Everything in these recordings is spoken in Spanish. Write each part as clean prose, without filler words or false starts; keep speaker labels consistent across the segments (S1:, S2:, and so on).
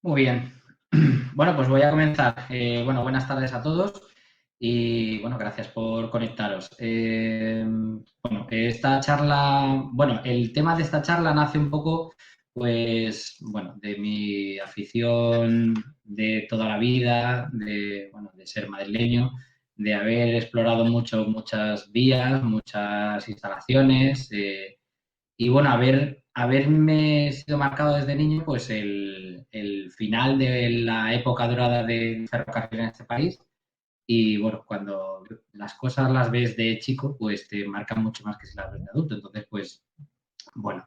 S1: Muy bien. Bueno, pues voy a comenzar. Bueno, buenas tardes a todos y bueno, gracias por conectaros. Bueno, esta charla, bueno, el tema de esta charla nace un poco, pues, bueno, de mi afición de toda la vida, bueno, de ser madrileño, de haber explorado muchas vías, muchas instalaciones. Y bueno, haberme sido marcado desde niño, pues el final de la época dorada del ferrocarril en este país. Y bueno, cuando las cosas las ves de chico, pues te marcan mucho más que si las ves de adulto. Entonces, pues bueno,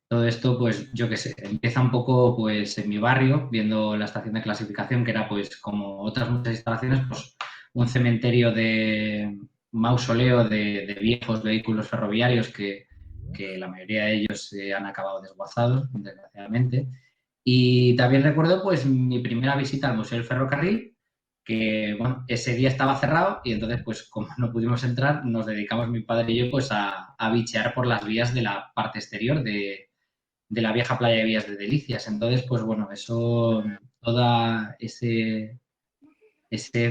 S1: todo esto, pues yo qué sé, empieza un poco pues en mi barrio, viendo la estación de clasificación, que era pues como otras muchas instalaciones, pues un cementerio de mausoleo de viejos vehículos ferroviarios que la mayoría de ellos han acabado desguazados, desgraciadamente. Y también recuerdo pues mi primera visita al Museo del Ferrocarril, que bueno, ese día estaba cerrado y entonces pues como no pudimos entrar, nos dedicamos mi padre y yo pues a bichear por las vías de la parte exterior de la vieja playa de Vías de Delicias. Entonces, pues bueno, eso, toda ese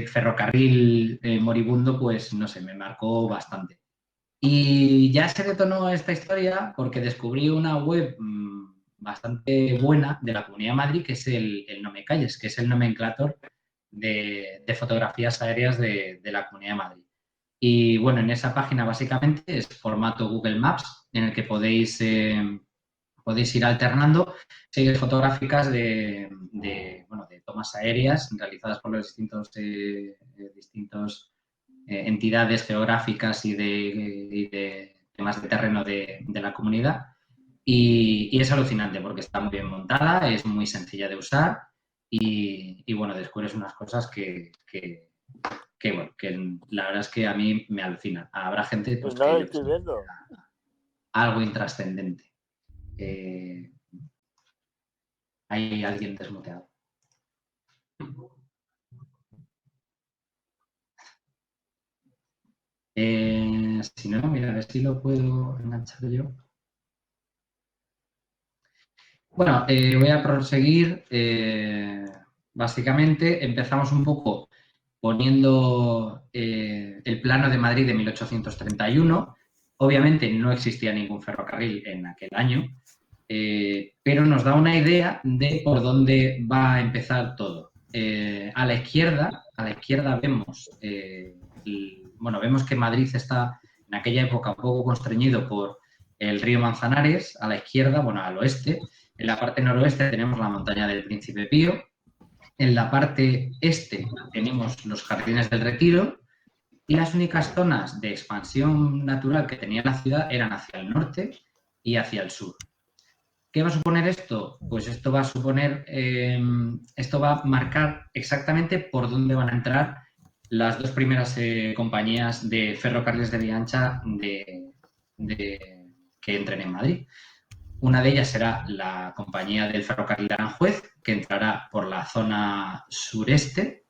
S1: ferrocarril moribundo, pues no sé, me marcó bastante. Y ya se detonó esta historia porque descubrí una web bastante buena de la Comunidad de Madrid, que es el No Me Calles, que es el nomenclator de fotografías aéreas de la Comunidad de Madrid. Y bueno, en esa página básicamente es formato Google Maps, en el que podéis ir alternando series fotográficas bueno, de tomas aéreas realizadas por los distintos entidades geográficas y de temas de terreno de la comunidad. Y es alucinante porque está muy bien montada, es muy sencilla de usar y bueno, descubres unas cosas bueno, que la verdad es que a mí me alucina. Habrá gente pues,
S2: No
S1: que
S2: lo
S1: yo que
S2: estoy
S1: sé,
S2: viendo.
S1: algo intrascendente. Hay alguien desmuteado. Si no, mira, a ver si lo puedo enganchar yo. Bueno, voy a proseguir. Básicamente empezamos un poco poniendo el plano de Madrid de 1831. Obviamente no existía ningún ferrocarril en aquel año, pero nos da una idea de por dónde va a empezar todo. A la izquierda vemos, bueno, vemos que Madrid está en aquella época un poco constreñido por el río Manzanares, a la izquierda, bueno, al oeste. En la parte noroeste tenemos la montaña del Príncipe Pío. En la parte este tenemos los Jardines del Retiro y las únicas zonas de expansión natural que tenía la ciudad eran hacia el norte y hacia el sur. ¿Qué va a suponer esto? Pues esto va a suponer, esto va a marcar exactamente por dónde van a entrar las dos primeras compañías de ferrocarriles de vía ancha que entren en Madrid. Una de ellas será la compañía del ferrocarril de Aranjuez, que entrará por la zona sureste,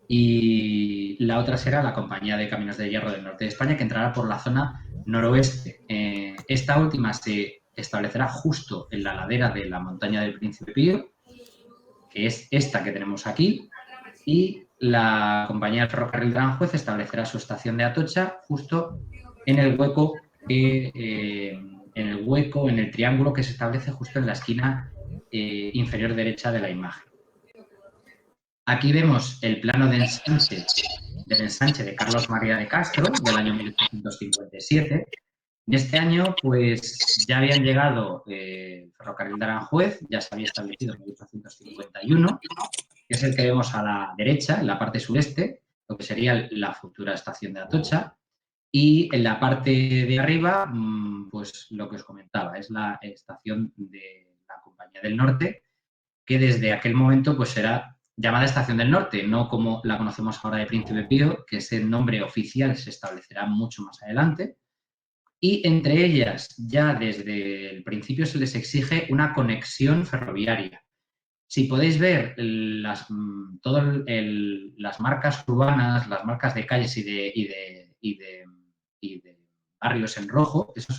S1: y la otra será la compañía de caminos de hierro del norte de España, que entrará por la zona noroeste. Esta última se establecerá justo en la ladera de la montaña del Príncipe Pío, que es esta que tenemos aquí, y la compañía del ferrocarril de Aranjuez establecerá su estación de Atocha justo en el hueco en el triángulo que se establece justo en la esquina inferior derecha de la imagen. Aquí vemos el plano del ensanche de Carlos María de Castro del año 1857. En este año, pues ya habían llegado el ferrocarril de Aranjuez, ya se había establecido en 1851, que es el que vemos a la derecha, en la parte sureste, lo que sería la futura estación de Atocha. Y en la parte de arriba, pues lo que os comentaba, es la estación de la Compañía del Norte, que desde aquel momento pues será llamada Estación del Norte, no como la conocemos ahora de Príncipe Pío, que ese nombre oficial se establecerá mucho más adelante. Y entre ellas, ya desde el principio se les exige una conexión ferroviaria. Si podéis ver todas las marcas urbanas, las marcas de calles y de barrios en rojo, eso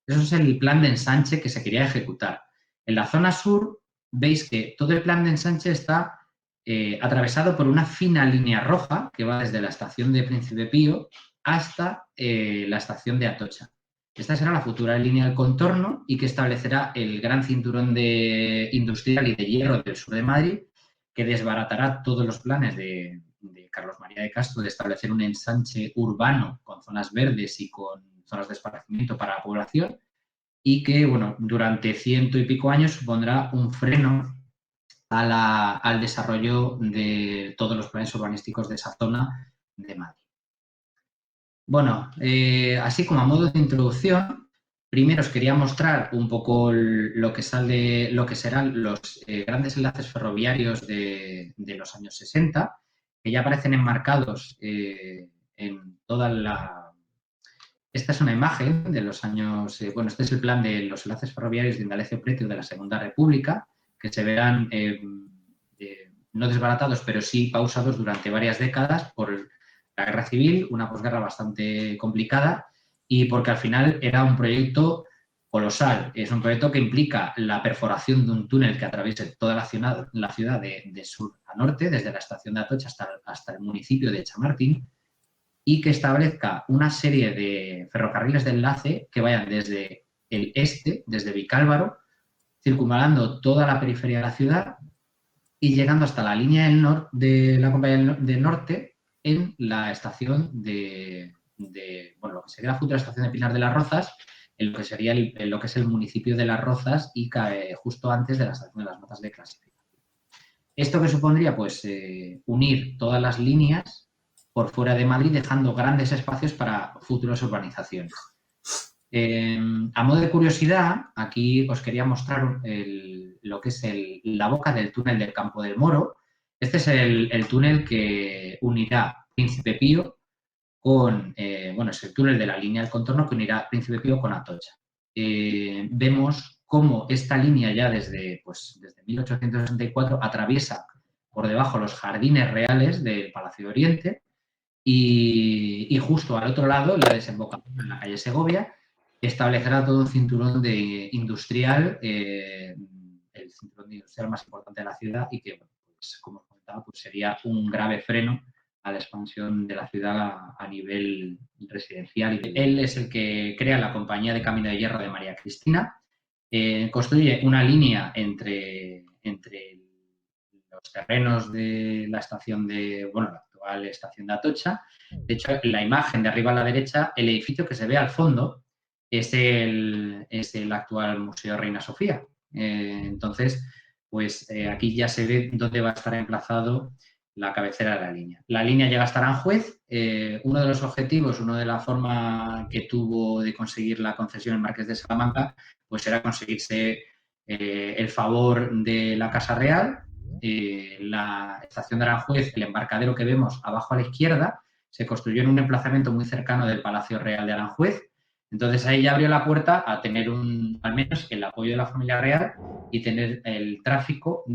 S1: es el plan de ensanche que se quería ejecutar. En la zona sur veis que todo el plan de ensanche está atravesado por una fina línea roja que va desde la estación de Príncipe Pío hasta la estación de Atocha. Esta será la futura línea del contorno y que establecerá el gran cinturón industrial y de hierro del sur de Madrid, que desbaratará todos los planes de Carlos María de Castro de establecer un ensanche urbano con zonas verdes y con zonas de esparcimiento para la población, y que, bueno, durante ciento y pico años supondrá un freno al desarrollo de todos los planes urbanísticos de esa zona de Madrid. Bueno, así como a modo de introducción, primero os quería mostrar un poco lo que serán los grandes enlaces ferroviarios de los años 60, que ya aparecen enmarcados en toda la... Esta es una imagen de los años... bueno, este es el plan de los enlaces ferroviarios de Indalecio Prieto de la Segunda República, que se verán no desbaratados, pero sí pausados durante varias décadas por la guerra civil, una posguerra bastante complicada, y porque al final era un proyecto colosal. Es un proyecto que implica la perforación de un túnel que atraviese toda la ciudad de sur a norte, desde la estación de Atocha hasta el municipio de Chamartín, y que establezca una serie de ferrocarriles de enlace que vayan desde el este, desde Vicálvaro, circunvalando toda la periferia de la ciudad y llegando hasta la línea de la compañía del norte en la estación bueno, lo que sería la futura estación de Pinar de las Rozas, en lo que sería lo que es el municipio de Las Rozas y cae justo antes de la estación de las Matas de clasificación. ¿Esto qué supondría? Pues unir todas las líneas por fuera de Madrid, dejando grandes espacios para futuras urbanizaciones. A modo de curiosidad, aquí os quería mostrar lo que es la boca del túnel del Campo del Moro. Este es el túnel que unirá Príncipe Pío con, bueno, es el túnel de la línea del contorno que unirá Príncipe Pío con Atocha. Vemos cómo esta línea ya desde 1864 atraviesa por debajo los jardines reales del Palacio de Oriente y justo al otro lado, la desembocadura en la calle Segovia, establecerá todo un cinturón industrial, el cinturón industrial más importante de la ciudad y que, pues, como os comentaba, pues sería un grave freno a la expansión de la ciudad a nivel residencial. Él es el que crea la Compañía de Camino de Hierro de María Cristina, construye una línea entre los terrenos de la estación bueno, la actual estación de Atocha. De hecho, en la imagen de arriba a la derecha, el edificio que se ve al fondo es el actual Museo Reina Sofía. Entonces, pues aquí ya se ve dónde va a estar emplazado la cabecera de la línea. La línea llega hasta Aranjuez. Uno de los objetivos, una de la forma que tuvo de conseguir la concesión el Marqués de Salamanca, pues era conseguirse el favor de la Casa Real. La estación de Aranjuez, el embarcadero que vemos abajo a la izquierda, se construyó en un emplazamiento muy cercano del Palacio Real de Aranjuez. Entonces ahí ya abrió la puerta a tener al menos el apoyo de la familia real y tener el tráfico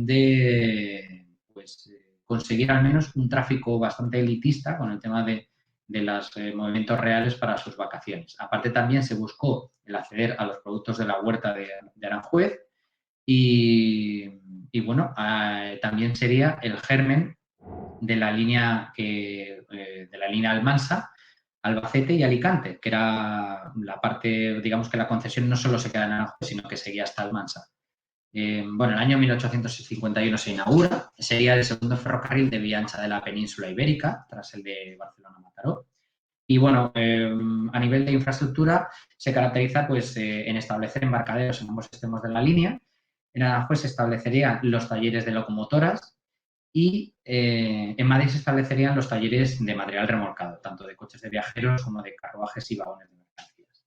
S1: pues, conseguir al menos un tráfico bastante elitista con el tema de los movimientos reales para sus vacaciones. Aparte también se buscó el acceder a los productos de la huerta de Aranjuez y bueno, también sería el germen de la línea Almansa, Albacete y Alicante, que era la parte, digamos que la concesión no solo se queda en Aranjuez, sino que seguía hasta Almansa. Bueno, en el año 1851 se inaugura, sería el segundo ferrocarril de vía ancha de la península ibérica, tras el de Barcelona-Mataró. Y bueno, a nivel de infraestructura se caracteriza pues, en establecer embarcaderos en ambos extremos de la línea. En Aranjuez se establecerían los talleres de locomotoras y en Madrid se establecerían los talleres de material remolcado, tanto de coches de viajeros como de carruajes y vagones de mercancías.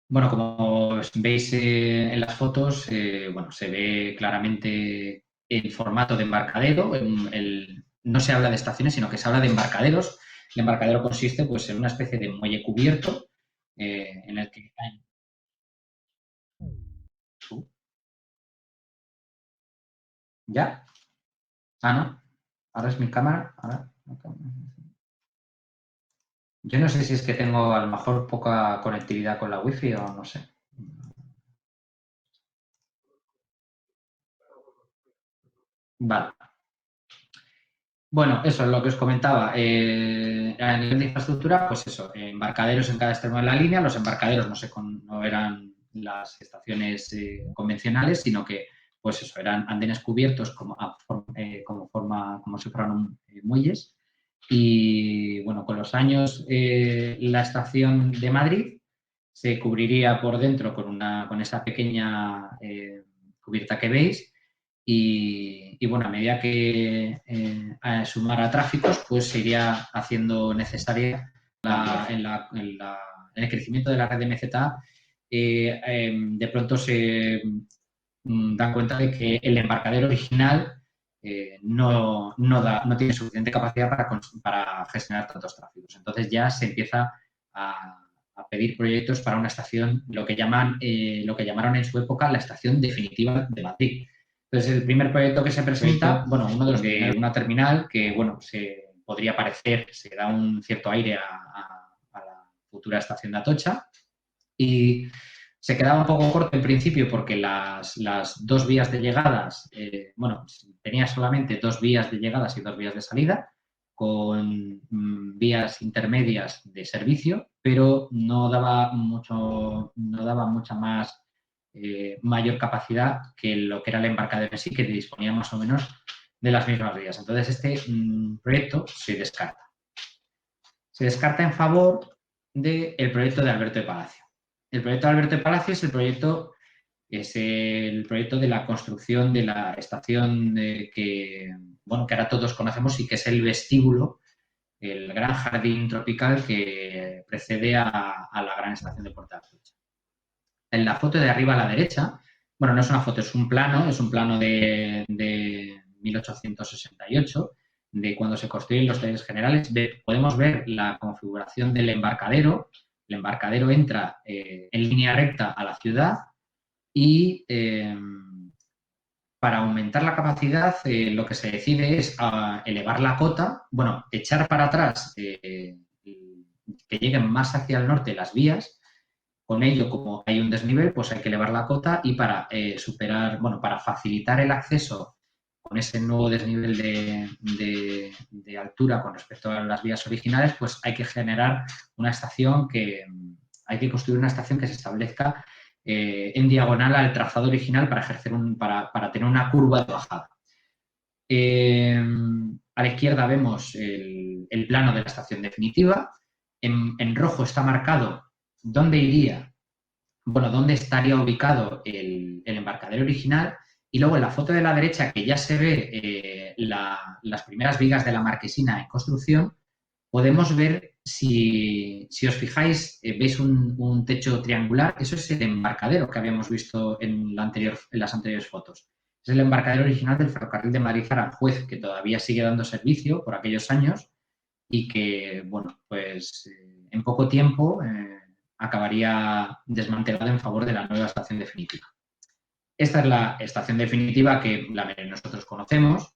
S1: Bueno, como veis en las fotos, bueno, se ve claramente el formato de embarcadero. No se habla de estaciones, sino que se habla de embarcaderos. El embarcadero consiste pues, en una especie de muelle cubierto en el que... ¿Ya? Ah, no. Ahora es mi cámara. Ahora... Yo no sé si es que tengo a lo mejor poca conectividad con la wifi o no sé. Vale. Bueno, eso es lo que os comentaba. A nivel de infraestructura, pues eso, embarcaderos en cada extremo de la línea. Los embarcaderos no eran las estaciones convencionales, sino que, pues eso, eran andenes cubiertos como si fueran muelles. Y bueno, con los años, la estación de Madrid se cubriría por dentro con esa pequeña cubierta que veis. Y bueno, a medida que sumara tráficos, pues se iría haciendo necesaria en el crecimiento de la red de MZA. De pronto se dan cuenta de que el embarcadero original no tiene suficiente capacidad para gestionar tantos tráficos. Entonces ya se empieza a pedir proyectos para una estación, lo que llamaron en su época la estación definitiva de Madrid. Entonces, el primer proyecto que se presenta, bueno, uno de los de una terminal que, bueno, se podría parecer, se da un cierto aire a la futura estación de Atocha y se quedaba un poco corto en principio porque las dos vías de llegadas, bueno, tenía solamente 2 vías de llegadas y 2 vías de salida, con vías intermedias de servicio, pero no daba mucha más mayor capacidad que lo que era el embarcadero en sí, que disponía más o menos de las mismas vías. Entonces, este proyecto se descarta. Se descarta en favor del proyecto de Alberto de Palacio. El proyecto de Alberto de Palacio es el proyecto de la construcción de la estación que ahora todos conocemos y que es el vestíbulo, el gran jardín tropical que precede a la gran estación de Puerto de Atocha. En la foto de arriba a la derecha, bueno, no es una foto, es un plano de 1868, de cuando se construyen los talleres generales. Podemos ver la configuración del embarcadero. El embarcadero entra en línea recta a la ciudad y para aumentar la capacidad lo que se decide es elevar la cota, bueno, echar para atrás que lleguen más hacia el norte las vías. Con ello, como hay un desnivel, pues hay que elevar la cota y para para facilitar el acceso con ese nuevo desnivel de altura con respecto a las vías originales, pues hay que generar una estación hay que construir una estación que se establezca en diagonal al trazado original para tener una curva de bajada. A la izquierda vemos el plano de la estación definitiva. En rojo está marcado dónde estaría ubicado el embarcadero original. Y luego en la foto de la derecha, que ya se ve las primeras vigas de la marquesina en construcción, podemos ver, si os fijáis, veis un techo triangular. Eso es el embarcadero que habíamos visto en las anteriores fotos. Es el embarcadero original del ferrocarril de Madrid-Aranjuez, que todavía sigue dando servicio por aquellos años y que, bueno, pues en poco tiempo acabaría desmantelado en favor de la nueva estación definitiva. Esta es la estación definitiva que nosotros conocemos.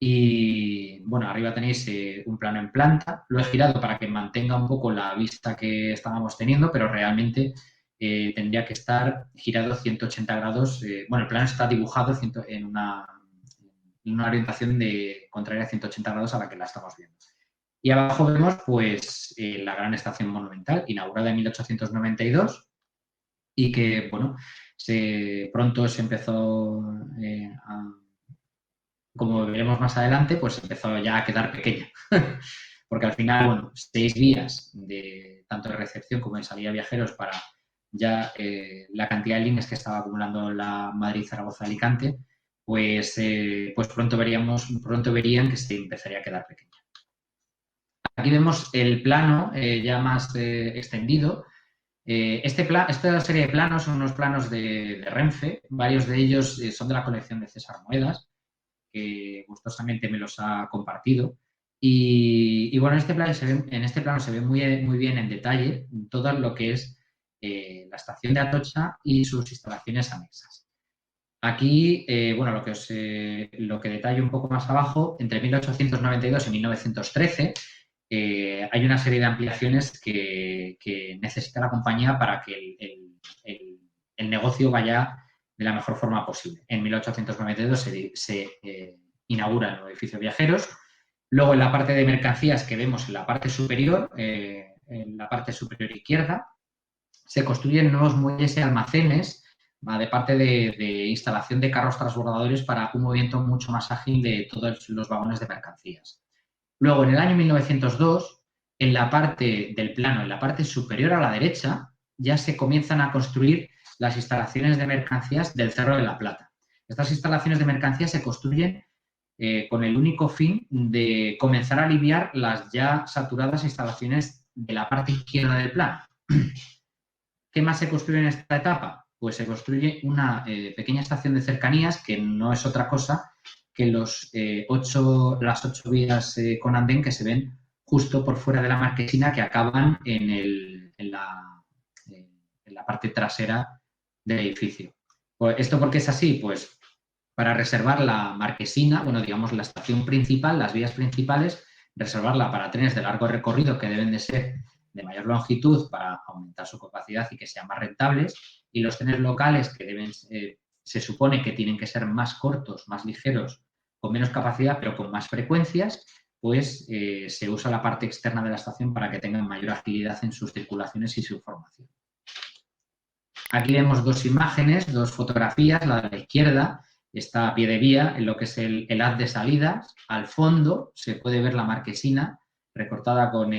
S1: Y bueno, arriba tenéis un plano en planta. Lo he girado para que mantenga un poco la vista que estábamos teniendo, pero realmente tendría que estar girado 180 grados. El plano está dibujado en una orientación contraria a 180 grados a la que la estamos viendo. Y abajo vemos pues la gran estación monumental, inaugurada en 1892 y que, bueno, pronto se empezó como veremos más adelante, pues empezó ya a quedar pequeña. Porque al final, bueno, 6 vías tanto de recepción como de salida de viajeros para ya la cantidad de líneas que estaba acumulando la Madrid-Zaragoza-Alicante, pues pronto verían que se empezaría a quedar pequeña. Aquí vemos el plano ya más extendido. Esta serie de planos son unos planos de Renfe. Varios de ellos son de la colección de César Moedas, que gustosamente me los ha compartido. Y bueno, en este plano se ve muy bien en detalle todo lo que es la estación de Atocha y sus instalaciones anexas. Aquí, lo que detallo un poco más abajo, entre 1892 y 1913, hay una serie de ampliaciones que necesita la compañía para que el negocio vaya de la mejor forma posible. En 1892 se inaugura el nuevo edificio de viajeros. Luego, en la parte de mercancías que vemos en la parte superior, izquierda, se construyen nuevos muelles y almacenes de parte de instalación de carros transbordadores para un movimiento mucho más ágil de todos los vagones de mercancías. Luego, en el año 1902, en la parte del plano, en la parte superior a la derecha, ya se comienzan a construir las instalaciones de mercancías del Cerro de la Plata. Estas instalaciones de mercancías se construyen con el único fin de comenzar a aliviar las ya saturadas instalaciones de la parte izquierda del plano. ¿Qué más se construye en esta etapa? Pues se construye una pequeña estación de cercanías que no es otra cosa que las 8 vías con andén que se ven justo por fuera de la marquesina que acaban en la parte trasera del edificio. Pues, ¿esto por qué es así? Pues para reservar la marquesina, bueno, digamos la estación principal, las vías principales, reservarla para trenes de largo recorrido que deben de ser de mayor longitud para aumentar su capacidad y que sean más rentables, y los trenes locales que deben, se supone que tienen que ser más cortos, más ligeros, con menos capacidad, pero con más frecuencias, pues se usa la parte externa de la estación para que tengan mayor agilidad en sus circulaciones y su formación. Aquí vemos dos imágenes, dos fotografías. La de la izquierda está a pie de vía en lo que es el haz de salidas. Al fondo se puede ver la marquesina recortada con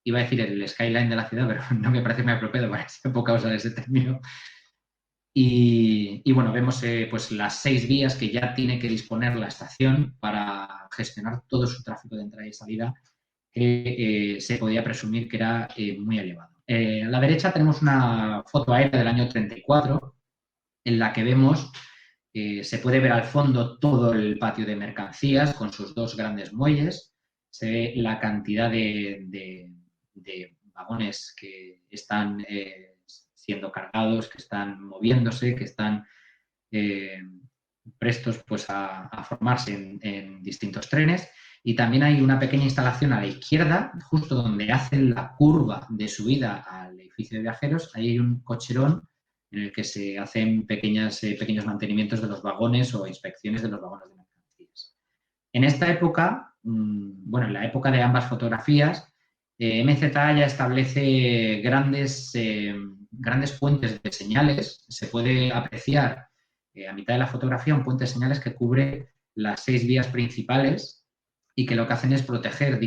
S1: iba a decir el skyline de la ciudad, pero no me parece muy apropiado para esa época usar ese término. Y bueno, vemos pues las 6 vías que ya tiene que disponer la estación para gestionar todo su tráfico de entrada y salida, que se podía presumir que era muy elevado. A la derecha tenemos una foto aérea del año 34, en la que vemos, se puede ver al fondo todo el patio de mercancías con sus 2 grandes muelles, se ve la cantidad de vagones que están siendo cargados, que están moviéndose, que están prestos pues, a formarse en distintos trenes. Y también hay una pequeña instalación a la izquierda, justo donde hacen la curva de subida al edificio de viajeros. Ahí hay un cocherón en el que se hacen pequeños mantenimientos de los vagones o inspecciones de los vagones de mercancías. En esta época, bueno, en la época de ambas fotografías, MZA ya establece grandes puentes de señales. Se puede apreciar a mitad de la fotografía un puente de señales que cubre las 6 vías principales y que lo que hacen es proteger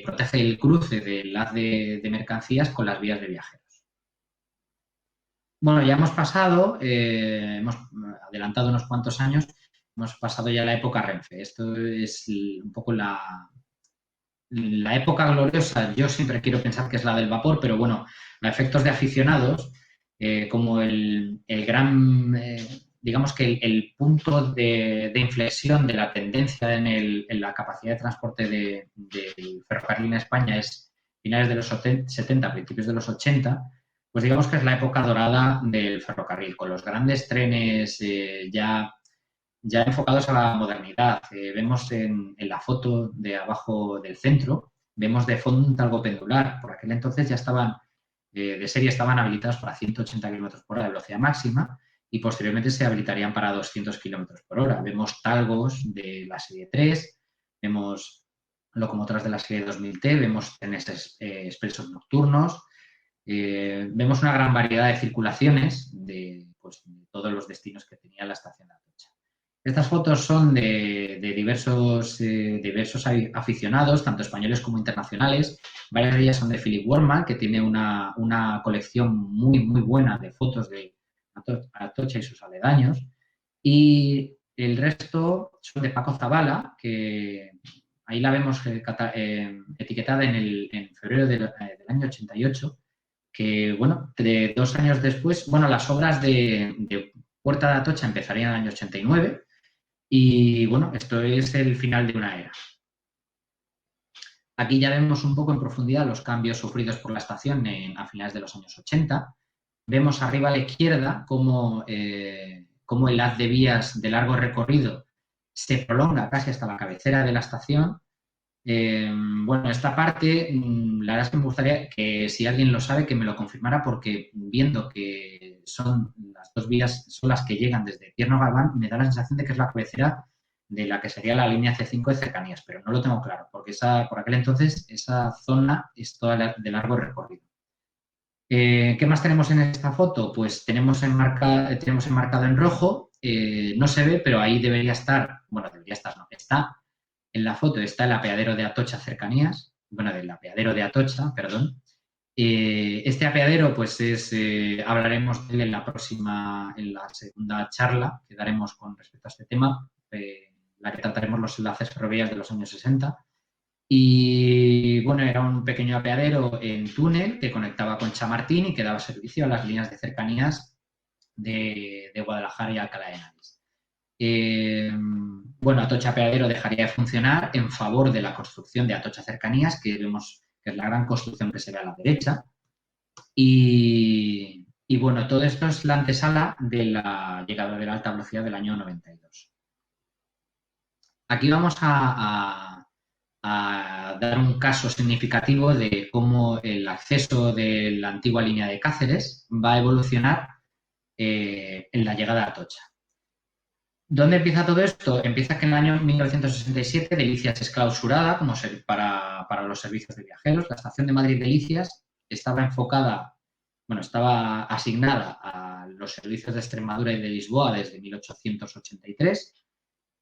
S1: protege el cruce del haz de mercancías con las vías de viajeros. Bueno, ya hemos pasado, hemos adelantado unos cuantos años, hemos pasado ya la época Renfe. Esto es un poco la época gloriosa. Yo siempre quiero pensar que es la del vapor, pero bueno, a efectos de aficionados, como el gran, digamos que el punto de inflexión de la tendencia en la capacidad de transporte del ferrocarril en España es finales de los 70, principios de los 80, pues digamos que es la época dorada del ferrocarril, con los grandes trenes ya enfocados a la modernidad. Vemos en la foto de abajo del centro, vemos de fondo un talgo pendular. Por aquel entonces ya estaban, de serie estaban habilitados para 180 km por hora de velocidad máxima y posteriormente se habilitarían para 200 km por hora. Vemos talgos de la serie 3, vemos locomotoras de la serie 2000T, vemos trenes expresos nocturnos, vemos una gran variedad de circulaciones de todos los destinos que tenía la estación de Atocha. Estas fotos son de diversos aficionados, tanto españoles como internacionales. Varias de ellas son de Philip Worman, que tiene una colección muy, muy buena de fotos de Atocha y sus aledaños. Y el resto son de Paco Zabala, que ahí la vemos etiquetada en febrero del año 88, que, bueno, 2 años después, bueno, las obras de Puerta de Atocha empezarían en el año 89. Y bueno, esto es el final de una era. Aquí ya vemos un poco en profundidad los cambios sufridos por la estación a finales de los años 80. Vemos arriba a la izquierda cómo el haz de vías de largo recorrido se prolonga casi hasta la cabecera de la estación. Bueno, esta parte, la verdad es que me gustaría que si alguien lo sabe que me lo confirmara, porque viendo que son las dos vías son las que llegan desde Tierno Galván y me da la sensación de que es la cabecera de la que sería la línea C5 de cercanías, pero no lo tengo claro, porque por aquel entonces esa zona es toda de largo recorrido. ¿Qué más tenemos en esta foto? Pues tenemos enmarcado en rojo, no se ve, pero ahí debería estar, bueno, debería estar, no, está en la foto, está el apeadero de Atocha Cercanías, bueno, del apeadero de Atocha, perdón. Este apeadero, pues hablaremos de él en la segunda charla que daremos con respecto a este tema, la que trataremos los enlaces ferroviarios de los años 60. Y bueno, era un pequeño apeadero en túnel que conectaba con Chamartín y que daba servicio a las líneas de cercanías de Guadalajara y Alcalá de Henares. Bueno, Atocha Apeadero dejaría de funcionar en favor de la construcción de Atocha Cercanías, que vemos que es la gran construcción que se ve a la derecha. Y bueno, todo esto es la antesala de la llegada de la alta velocidad del año 92. Aquí vamos a dar un caso significativo de cómo el acceso de la antigua línea de Cáceres va a evolucionar en la llegada a Atocha. ¿Dónde empieza todo esto? Empieza que en el año 1967 Delicias es clausurada como para los servicios de viajeros. La estación de Madrid Delicias estaba estaba asignada a los servicios de Extremadura y de Lisboa desde 1883.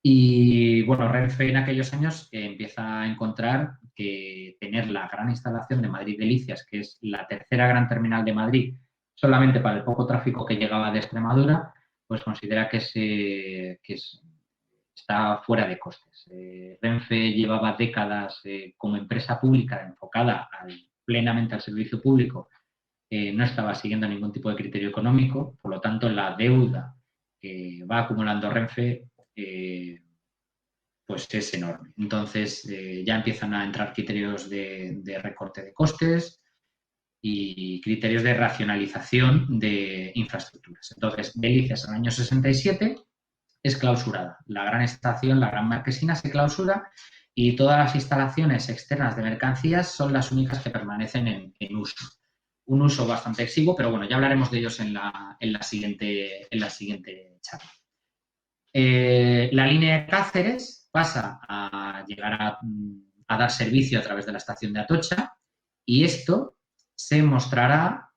S1: Y bueno, Renfe en aquellos años empieza a encontrar que tener la gran instalación de Madrid Delicias, que es la tercera gran terminal de Madrid, solamente para el poco tráfico que llegaba de Extremadura, pues considera que está fuera de costes. Renfe llevaba décadas como empresa pública enfocada plenamente al servicio público, no estaba siguiendo ningún tipo de criterio económico, por lo tanto la deuda que va acumulando Renfe pues es enorme. Entonces ya empiezan a entrar criterios de recorte de costes y criterios de racionalización de infraestructuras. Entonces, Delicias en el año 67 es clausurada. La gran estación, la gran marquesina se clausura y todas las instalaciones externas de mercancías son las únicas que permanecen en uso. Un uso bastante exiguo, pero bueno, ya hablaremos de ellos en la siguiente charla. La línea de Cáceres pasa a llegar a dar servicio a través de la estación de Atocha y esto se mostrará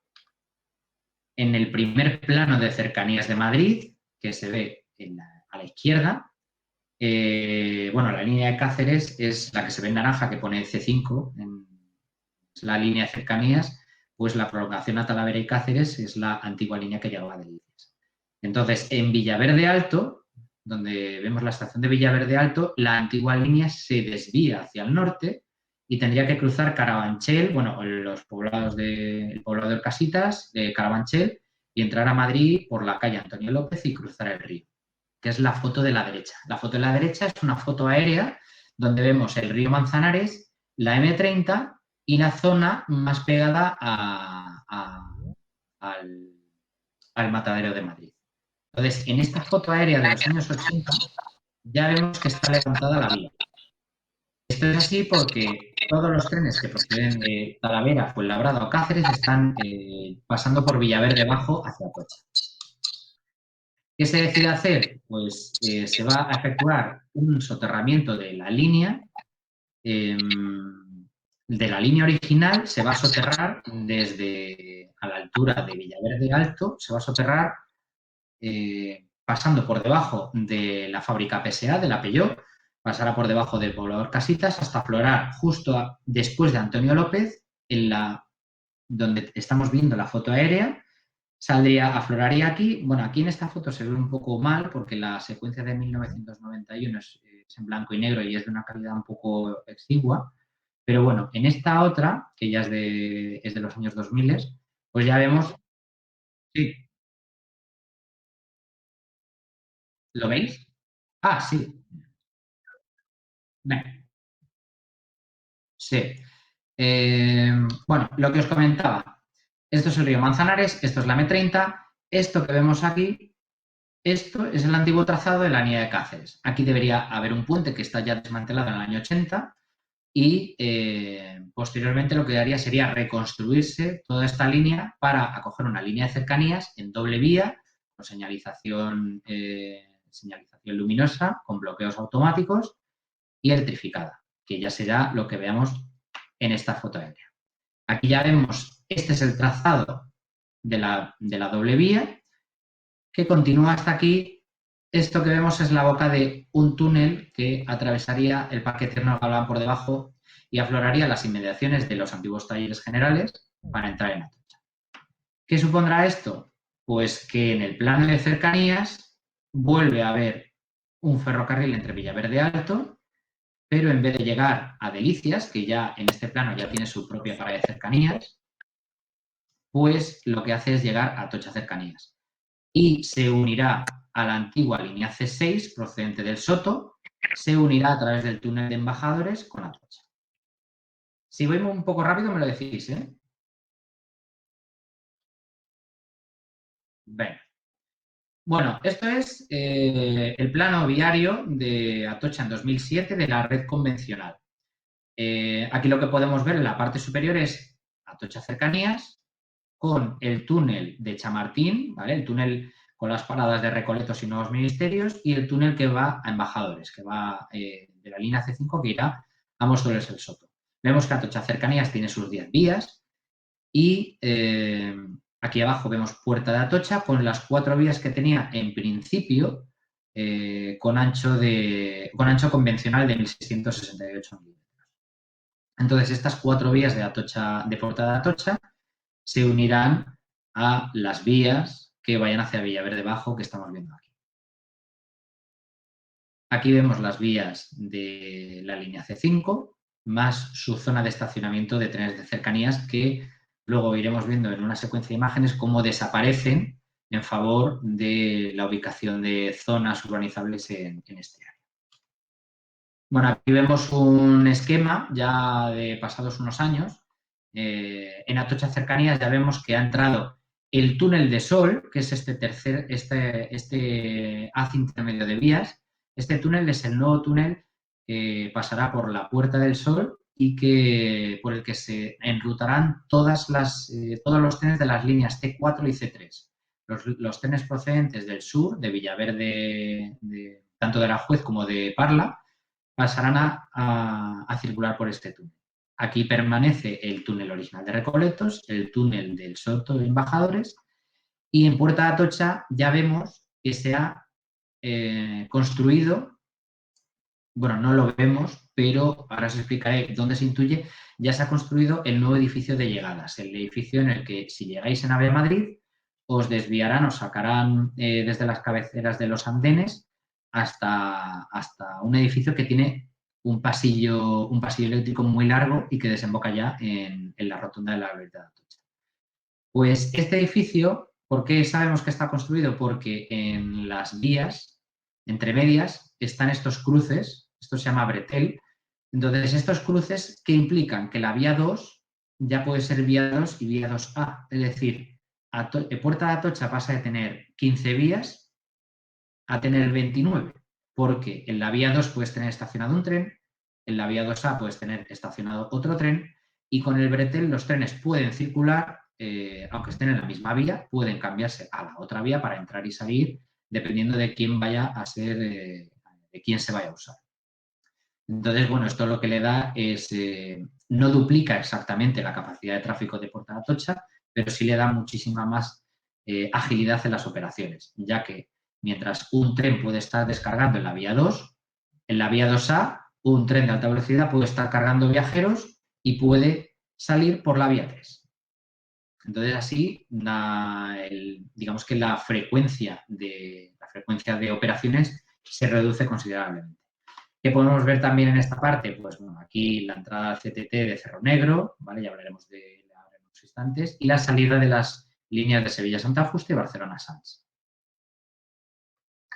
S1: en el primer plano de cercanías de Madrid, que se ve a la izquierda. Bueno, la línea de Cáceres es la que se ve en naranja, que pone C5, es la línea de cercanías, pues la prolongación a Talavera y Cáceres es la antigua línea que llegaba de Delicias. Entonces, en Villaverde Alto, donde vemos la estación de Villaverde Alto, la antigua línea se desvía hacia el norte y tendría que cruzar Carabanchel, bueno, el poblado de Casitas, de Carabanchel, y entrar a Madrid por la calle Antonio López y cruzar el río, que es la foto de la derecha. La foto de la derecha es una foto aérea donde vemos el río Manzanares, la M30 y la zona más pegada al matadero de Madrid. Entonces, en esta foto aérea de los años 80 ya vemos que está levantada la vía. Esto es así porque todos los trenes que proceden de Talavera, Fuenlabrada o Cáceres están pasando por Villaverde Bajo hacia Atocha. ¿Qué se decide hacer? Pues se va a efectuar un soterramiento de la línea original, se va a soterrar desde a la altura de Villaverde Alto, se va a soterrar pasando por debajo de la fábrica PSA, de la Peugeot, pasará por debajo del poblador Casitas hasta aflorar justo después de Antonio López, donde estamos viendo la foto aérea, afloraría aquí. Bueno, aquí en esta foto se ve un poco mal porque la secuencia de 1991 es en blanco y negro y es de una calidad un poco exigua, pero bueno, en esta otra, que ya es de los años 2000, pues ya vemos, sí, ¿lo veis? Ah, sí, sí. Bueno, lo que os comentaba, esto es el río Manzanares, esto es la M30, esto que vemos aquí, esto es el antiguo trazado de la línea de Cáceres. Aquí debería haber un puente que está ya desmantelado en el año 80 y posteriormente lo que haría sería reconstruirse toda esta línea para acoger una línea de cercanías en doble vía con señalización luminosa, con bloqueos automáticos y electrificada, que ya será lo que veamos en esta foto aérea. Aquí ya vemos, este es el trazado de la doble vía, que continúa hasta aquí. Esto que vemos es la boca de un túnel que atravesaría el Parque Eterno Galván por debajo y afloraría las inmediaciones de los antiguos talleres generales para entrar en Atocha. ¿Qué supondrá esto? Pues que en el plano de cercanías vuelve a haber un ferrocarril entre Villaverde Alto, pero en vez de llegar a Delicias, que ya en este plano ya tiene su propia parada de cercanías, pues lo que hace es llegar a Atocha Cercanías. Y se unirá a la antigua línea C6 procedente del Soto, se unirá a través del túnel de Embajadores con Atocha. Si voy un poco rápido me lo decís, ¿eh? Venga. Bueno, esto es el plano viario de Atocha en 2007 de la red convencional. Aquí lo que podemos ver en la parte superior es Atocha Cercanías con el túnel de Chamartín, ¿vale? El túnel con las paradas de Recoletos y Nuevos Ministerios y el túnel que va a Embajadores, que va de la línea C5 que irá a Móstoles el Soto. Vemos que Atocha Cercanías tiene sus 10 vías y aquí abajo vemos Puerta de Atocha con las 4 vías que tenía en principio con ancho convencional de 1668 milímetros. Entonces, estas 4 vías de Puerta de Atocha se unirán a las vías que vayan hacia Villaverde Bajo que estamos viendo aquí. Aquí vemos las vías de la línea C5 más su zona de estacionamiento de trenes de cercanías que luego iremos viendo en una secuencia de imágenes cómo desaparecen en favor de la ubicación de zonas urbanizables en este área. Bueno, aquí vemos un esquema ya de pasados unos años. En Atocha Cercanías ya vemos que ha entrado el túnel de Sol, que es este haz intermedio de vías. Este túnel es el nuevo túnel que pasará por la Puerta del Sol y por el que se enrutarán todos los trenes de las líneas C4 y C3. Los trenes procedentes del sur, de Villaverde, tanto de Aranjuez como de Parla, pasarán a circular por este túnel. Aquí permanece el túnel original de Recoletos, el túnel del Soto de Embajadores y en Puerta de Atocha ya vemos que se ha construido, bueno, no lo vemos, pero ahora os explicaré dónde se intuye, ya se ha construido el nuevo edificio de llegadas, el edificio en el que si llegáis en AVE Madrid os desviarán, os sacarán desde las cabeceras de los andenes hasta un edificio que tiene un pasillo eléctrico muy largo y que desemboca ya en la rotonda de la Glorieta de Atocha. Pues este edificio, ¿por qué sabemos que está construido? Porque en las vías, entre medias, están estos cruces, esto se llama bretel. Entonces, estos cruces, ¿qué implican? Que la vía 2 ya puede ser vía 2 y vía 2A. Es decir, Puerta de Atocha pasa de tener 15 vías a tener 29, porque en la vía 2 puedes tener estacionado un tren, en la vía 2A puedes tener estacionado otro tren y con el bretel los trenes pueden circular, aunque estén en la misma vía, pueden cambiarse a la otra vía para entrar y salir dependiendo de quién vaya a ser, de quién se vaya a usar. Entonces, bueno, esto lo que le da es, no duplica exactamente la capacidad de tráfico de Puerta de Atocha, pero sí le da muchísima más agilidad en las operaciones, ya que mientras un tren puede estar descargando en la vía 2, en la vía 2A, un tren de alta velocidad puede estar cargando viajeros y puede salir por la vía 3. Entonces, así, digamos que la frecuencia de operaciones se reduce considerablemente. ¿Qué podemos ver también en esta parte? Pues bueno, aquí la entrada al CTT de Cerro Negro, ¿vale? Ya hablaremos de ella en unos instantes, y la salida de las líneas de Sevilla-Santa Justa y Barcelona-Sants.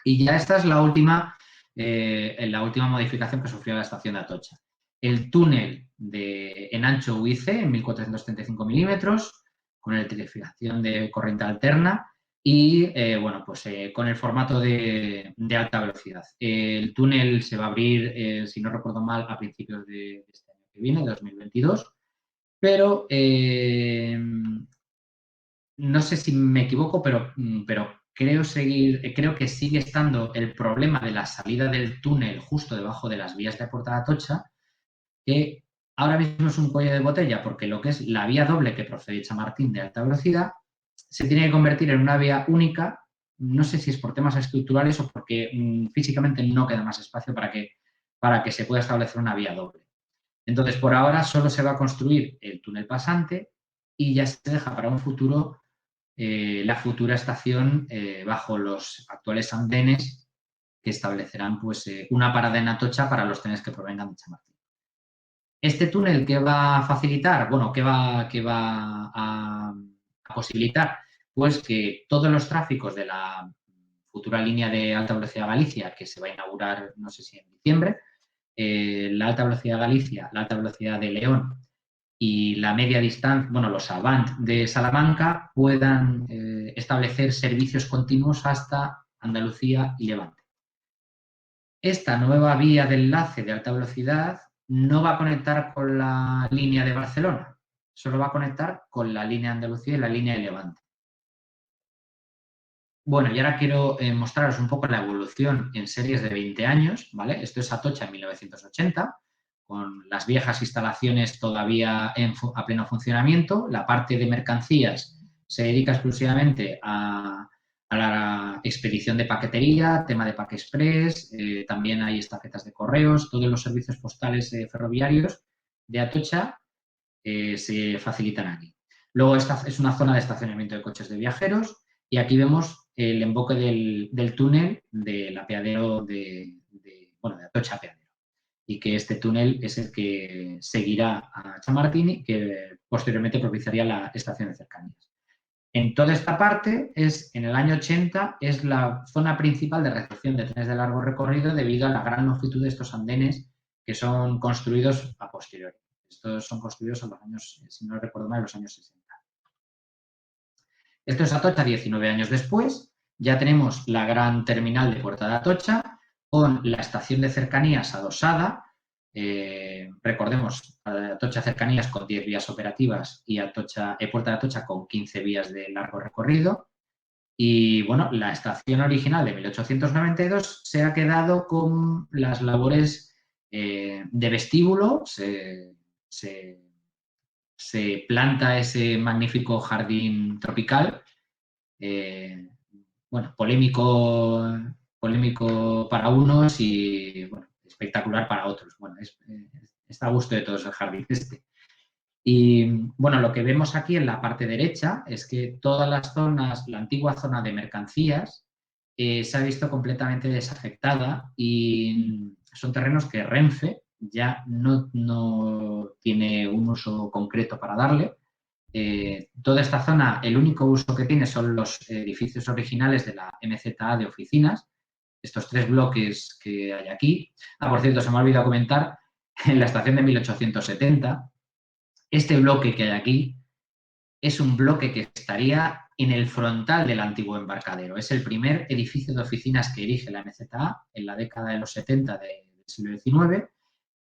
S1: Y ya esta es la última modificación que sufrió la estación de Atocha. El túnel en ancho UIC en 1435 milímetros, con electrificación de corriente alterna y bueno, pues con el formato de alta velocidad. El túnel se va a abrir, si no recuerdo mal, a principios de este año que viene, 2022, pero no sé si me equivoco, pero creo que sigue estando el problema de la salida del túnel justo debajo de las vías de Puerta de Atocha, que ahora mismo es un cuello de botella porque lo que es la vía doble que procede de Chamartín de alta velocidad se tiene que convertir en una vía única. No sé si es por temas estructurales o porque físicamente no queda más espacio para que se pueda establecer una vía doble. Entonces, por ahora solo se va a construir el túnel pasante y ya se deja para un futuro la futura estación bajo los actuales andenes que establecerán pues, una parada en Atocha para los trenes que provengan de Chamartín. Este túnel, ¿qué va a facilitar? Bueno, ¿qué va a posibilitar? Pues que todos los tráficos de la futura línea de alta velocidad Galicia, que se va a inaugurar, no sé si en diciembre, la alta velocidad Galicia, la alta velocidad de León y la media distancia, bueno, los Avant de Salamanca puedan establecer servicios continuos hasta Andalucía y Levante. Esta nueva vía de enlace de alta velocidad no va a conectar con la línea de Barcelona, solo va a conectar con la línea de Andalucía y la línea de Levante. Bueno, y ahora quiero mostraros un poco la evolución en series de 20 años, ¿vale? Esto es Atocha en 1980, con las viejas instalaciones todavía a pleno funcionamiento. La parte de mercancías se dedica exclusivamente a la expedición de paquetería, tema de Pack Express, también hay estafetas de correos, todos los servicios postales ferroviarios de Atocha se facilitan aquí. Luego esta es una zona de estacionamiento de coches de viajeros y aquí vemos el emboque del túnel del apeadero de Atocha Apeadero. Y que este túnel es el que seguirá a Chamartín y que posteriormente propiciaría la estación de cercanías. En toda esta parte, en el año 80, es la zona principal de recepción de trenes de largo recorrido debido a la gran longitud de estos andenes que son construidos a posteriori. Estos son construidos en los años, si no recuerdo mal, en los años 60. Esto es Atocha 19 años después. Ya tenemos la gran terminal de Puerta de Atocha con la estación de cercanías adosada. Recordemos, Atocha Cercanías con 10 vías operativas y Puerta de Atocha con 15 vías de largo recorrido. Y bueno, la estación original de 1892 se ha quedado con las labores de vestíbulo. Se planta ese magnífico jardín tropical, bueno, polémico para unos y bueno, espectacular para otros. Bueno, está a gusto de todos el jardín este. Y bueno, lo que vemos aquí en la parte derecha es que todas las zonas, la antigua zona de mercancías, se ha visto completamente desafectada y son terrenos que Renfe ya no tiene un uso concreto para darle. Toda esta zona, el único uso que tiene son los edificios originales de la MZA de oficinas, estos 3 bloques que hay aquí. Por cierto, se me ha olvidado comentar, en la estación de 1870, este bloque que hay aquí es un bloque que estaría en el frontal del antiguo embarcadero. Es el primer edificio de oficinas que erige la MZA en la década de los 70 del siglo XIX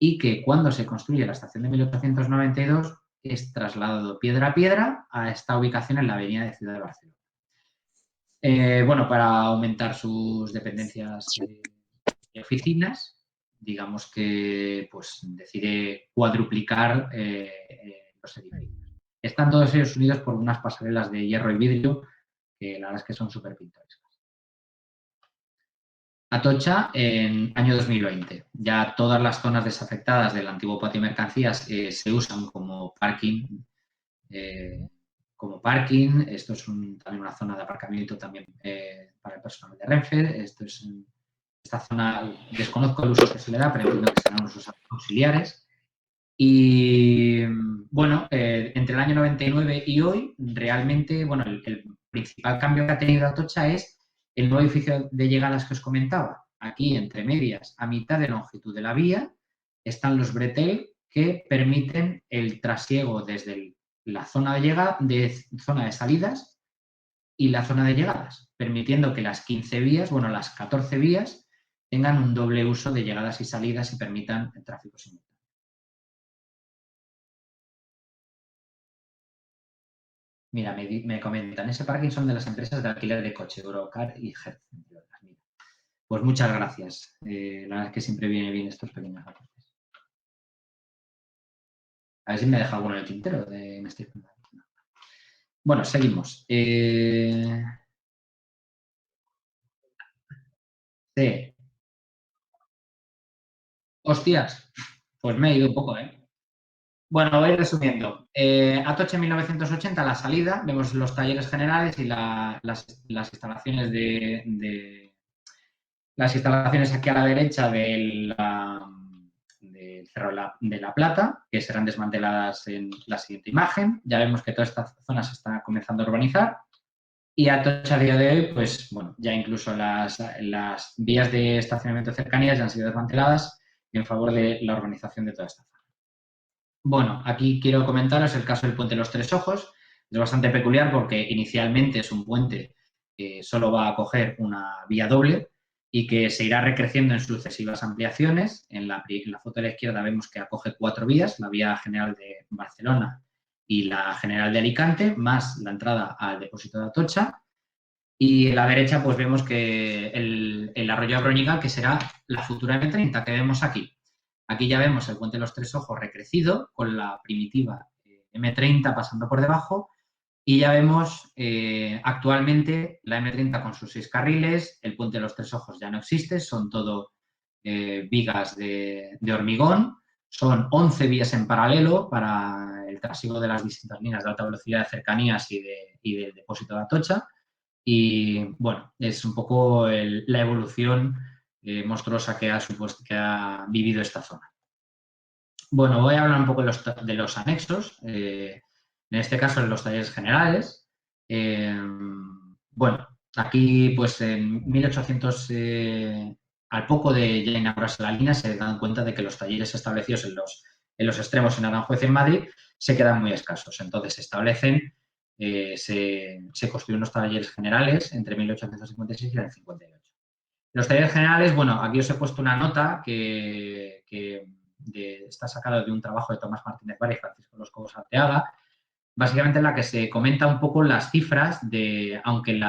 S1: y que cuando se construye la estación de 1892 es trasladado piedra a piedra a esta ubicación en la avenida de Ciudad de Barcelona. Bueno, para aumentar sus dependencias de oficinas, digamos que pues, decide cuadruplicar los edificios. Están todos ellos unidos por unas pasarelas de hierro y vidrio que la verdad es que son súper pintorescas. Atocha en año 2020. Ya todas las zonas desafectadas del antiguo patio de mercancías se usan eh, como parking. Esto es también una zona de aparcamiento también para el personal de Renfe. Esta zona, desconozco el uso que se le da, pero entiendo que serán usos auxiliares. Y bueno, entre el año 99 y hoy, realmente, bueno, el principal cambio que ha tenido Atocha es el nuevo edificio de llegadas que os comentaba. Aquí, entre medias, a mitad de longitud de la vía, están los bretel que permiten el trasiego desde la zona zona de salidas y la zona de llegadas, permitiendo que las 15 vías, bueno, las 14 vías, tengan un doble uso de llegadas y salidas y permitan el tráfico simultáneo. Mira, me comentan, ese parking son de las empresas de alquiler de coche, Eurocar y Hertz, entre otras. Mira, pues muchas gracias. La verdad es que siempre viene bien estos pequeños aportes. A ver si me deja alguno en el tintero. Bueno, seguimos. Sí. Hostias, pues me he ido un poco, ¿eh? Bueno, voy resumiendo. Atocha 1980, la salida, vemos los talleres generales y las instalaciones las instalaciones aquí a la derecha del Cerro de la Plata, que serán desmanteladas en la siguiente imagen. Ya vemos que toda esta zona se está comenzando a urbanizar. Y Atocha a día de hoy, pues bueno, ya incluso las vías de estacionamiento cercanías ya han sido desmanteladas en favor de la urbanización de toda esta zona. Bueno, aquí quiero comentaros el caso del puente de los Tres Ojos. Es bastante peculiar porque inicialmente es un puente que solo va a acoger una vía doble y que se irá recreciendo en sucesivas ampliaciones. En la foto de la izquierda vemos que acoge 4 vías, la vía general de Barcelona y la general de Alicante, más la entrada al depósito de Atocha. Y en la derecha pues vemos que el arroyo de Broñigal, que será la futura M30 que vemos aquí. Aquí ya vemos el puente de los Tres Ojos recrecido con la primitiva M30 pasando por debajo y ya vemos actualmente la M30 con sus 6 carriles, el puente de los Tres Ojos ya no existe, son todo vigas de hormigón, son 11 vías en paralelo para el trasiego de las distintas líneas de alta velocidad de cercanías y del depósito de Atocha y bueno, es un poco la evolución monstruosa que ha vivido esta zona. Bueno, voy a hablar un poco de los anexos, en este caso de los talleres generales. Bueno, aquí pues en 1800, al poco de ya inaugurarse la línea, se dan cuenta de que los talleres establecidos en los extremos en Aranjuez y en Madrid se quedan muy escasos. Entonces se establecen, se construyen unos talleres generales entre 1856 y el 58. Los talleres generales, bueno, aquí os he puesto una nota que está sacada de un trabajo de Tomás Martínez Vara y Francisco Los Cobos Arteaga, básicamente en la que se comenta un poco las cifras de, aunque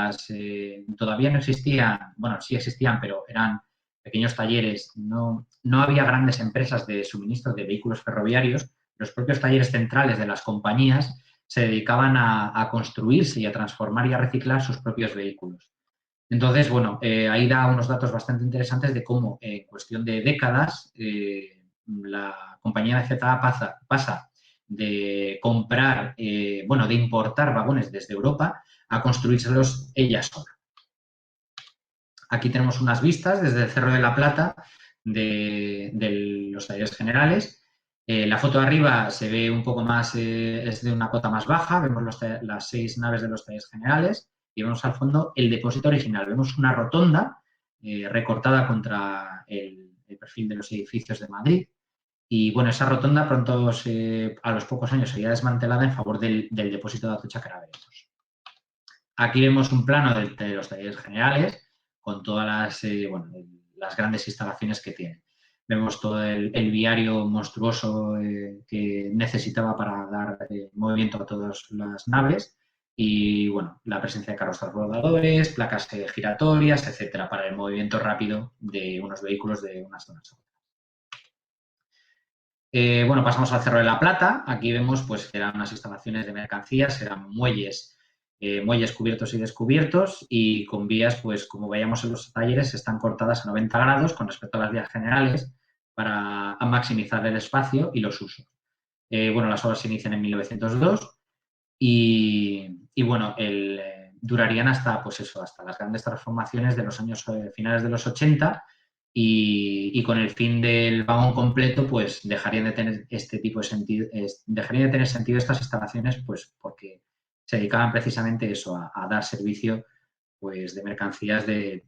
S1: todavía no existían, bueno, sí existían, pero eran pequeños talleres, no había grandes empresas de suministro de vehículos ferroviarios, los propios talleres centrales de las compañías se dedicaban a construirse y a transformar y a reciclar sus propios vehículos. Entonces, bueno, ahí da unos datos bastante interesantes de cómo en cuestión de décadas la compañía de ZA pasa de comprar, bueno, de importar vagones desde Europa a construírselos ella sola. Aquí tenemos unas vistas desde el Cerro de la Plata de los talleres generales. La foto de arriba se ve un poco más, es de una cota más baja, vemos las 6 naves de los talleres generales y vemos al fondo el depósito original. Vemos una rotonda recortada contra el perfil de los edificios de Madrid. Y bueno, esa rotonda pronto, a los pocos años, sería desmantelada en favor del depósito de Atocha que ahora veremos. Aquí vemos un plano de los talleres generales con todas bueno, las grandes instalaciones que tiene. Vemos todo el viario monstruoso que necesitaba para dar movimiento a todas las naves y, bueno, la presencia de carrozas rodadores, placas giratorias, etcétera, para el movimiento rápido de unos vehículos de unas zonas a otras. Bueno, pasamos al Cerro de la Plata. Aquí vemos pues, que eran unas instalaciones de mercancías, eran muelles cubiertos y descubiertos y con vías, pues como veíamos en los talleres, están cortadas a 90 grados con respecto a las vías generales para maximizar el espacio y los usos. Bueno, las obras se inician en 1902 y bueno, durarían hasta, pues eso, hasta las grandes transformaciones de los años finales de los 80 y con el fin del vagón completo, pues dejarían de tener este tipo de sentido, dejarían de tener sentido estas instalaciones, pues porque se dedicaban precisamente eso, a dar servicio pues de mercancías de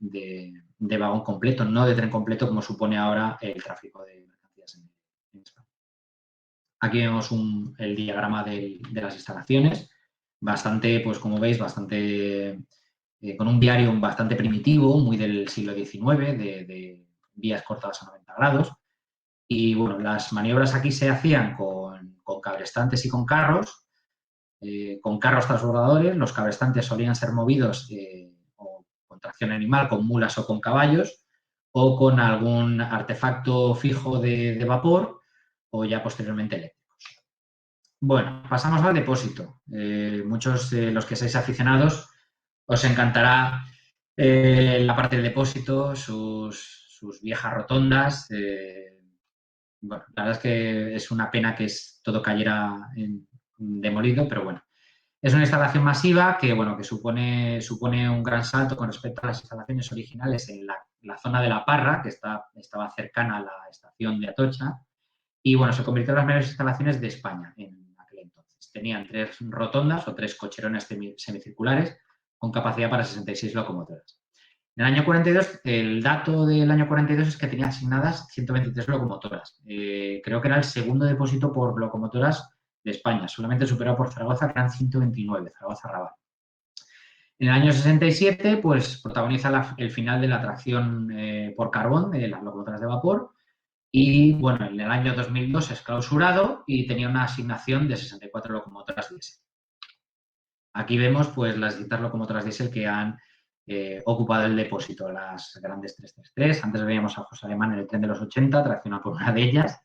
S1: vagón completo, no de tren completo como supone ahora el tráfico de mercancías en España. Aquí vemos el diagrama de las instalaciones, bastante, pues como veis, bastante con un viario bastante primitivo, muy del siglo XIX, de vías cortadas a 90 grados. Y bueno, las maniobras aquí se hacían con cablestantes y con carros. con carros transbordadores. Los cabrestantes solían ser movidos o con tracción animal, con mulas o con caballos, o con algún artefacto fijo de vapor, o ya posteriormente eléctricos. Bueno, pasamos al depósito. Muchos de los que seáis aficionados os encantará la parte del depósito, sus viejas rotondas. Bueno, la verdad es que es una pena que todo cayera demolido, pero bueno. Es una instalación masiva que, bueno, que supone un gran salto con respecto a las instalaciones originales en la zona de La Parra, que estaba cercana a la estación de Atocha, y, bueno, se convirtió en las mayores instalaciones de España en aquel entonces. Tenían 3 rotondas o 3 cocherones semicirculares con capacidad para 66 locomotoras. En el año 42, el dato del año 42 es que tenía asignadas 123 locomotoras. Creo que era el segundo depósito por locomotoras de España, solamente superado por Zaragoza, que eran 129, Zaragoza-Rabat. En el año 67, pues protagoniza el final de la tracción por carbón de las locomotoras de vapor y, bueno, en el año 2002 es clausurado y tenía una asignación de 64 locomotoras diésel. Aquí vemos, pues, las distintas locomotoras diésel que han ocupado el depósito, las grandes 333. Antes veíamos a José Alemán en el tren de los 80, traccionado por una de ellas.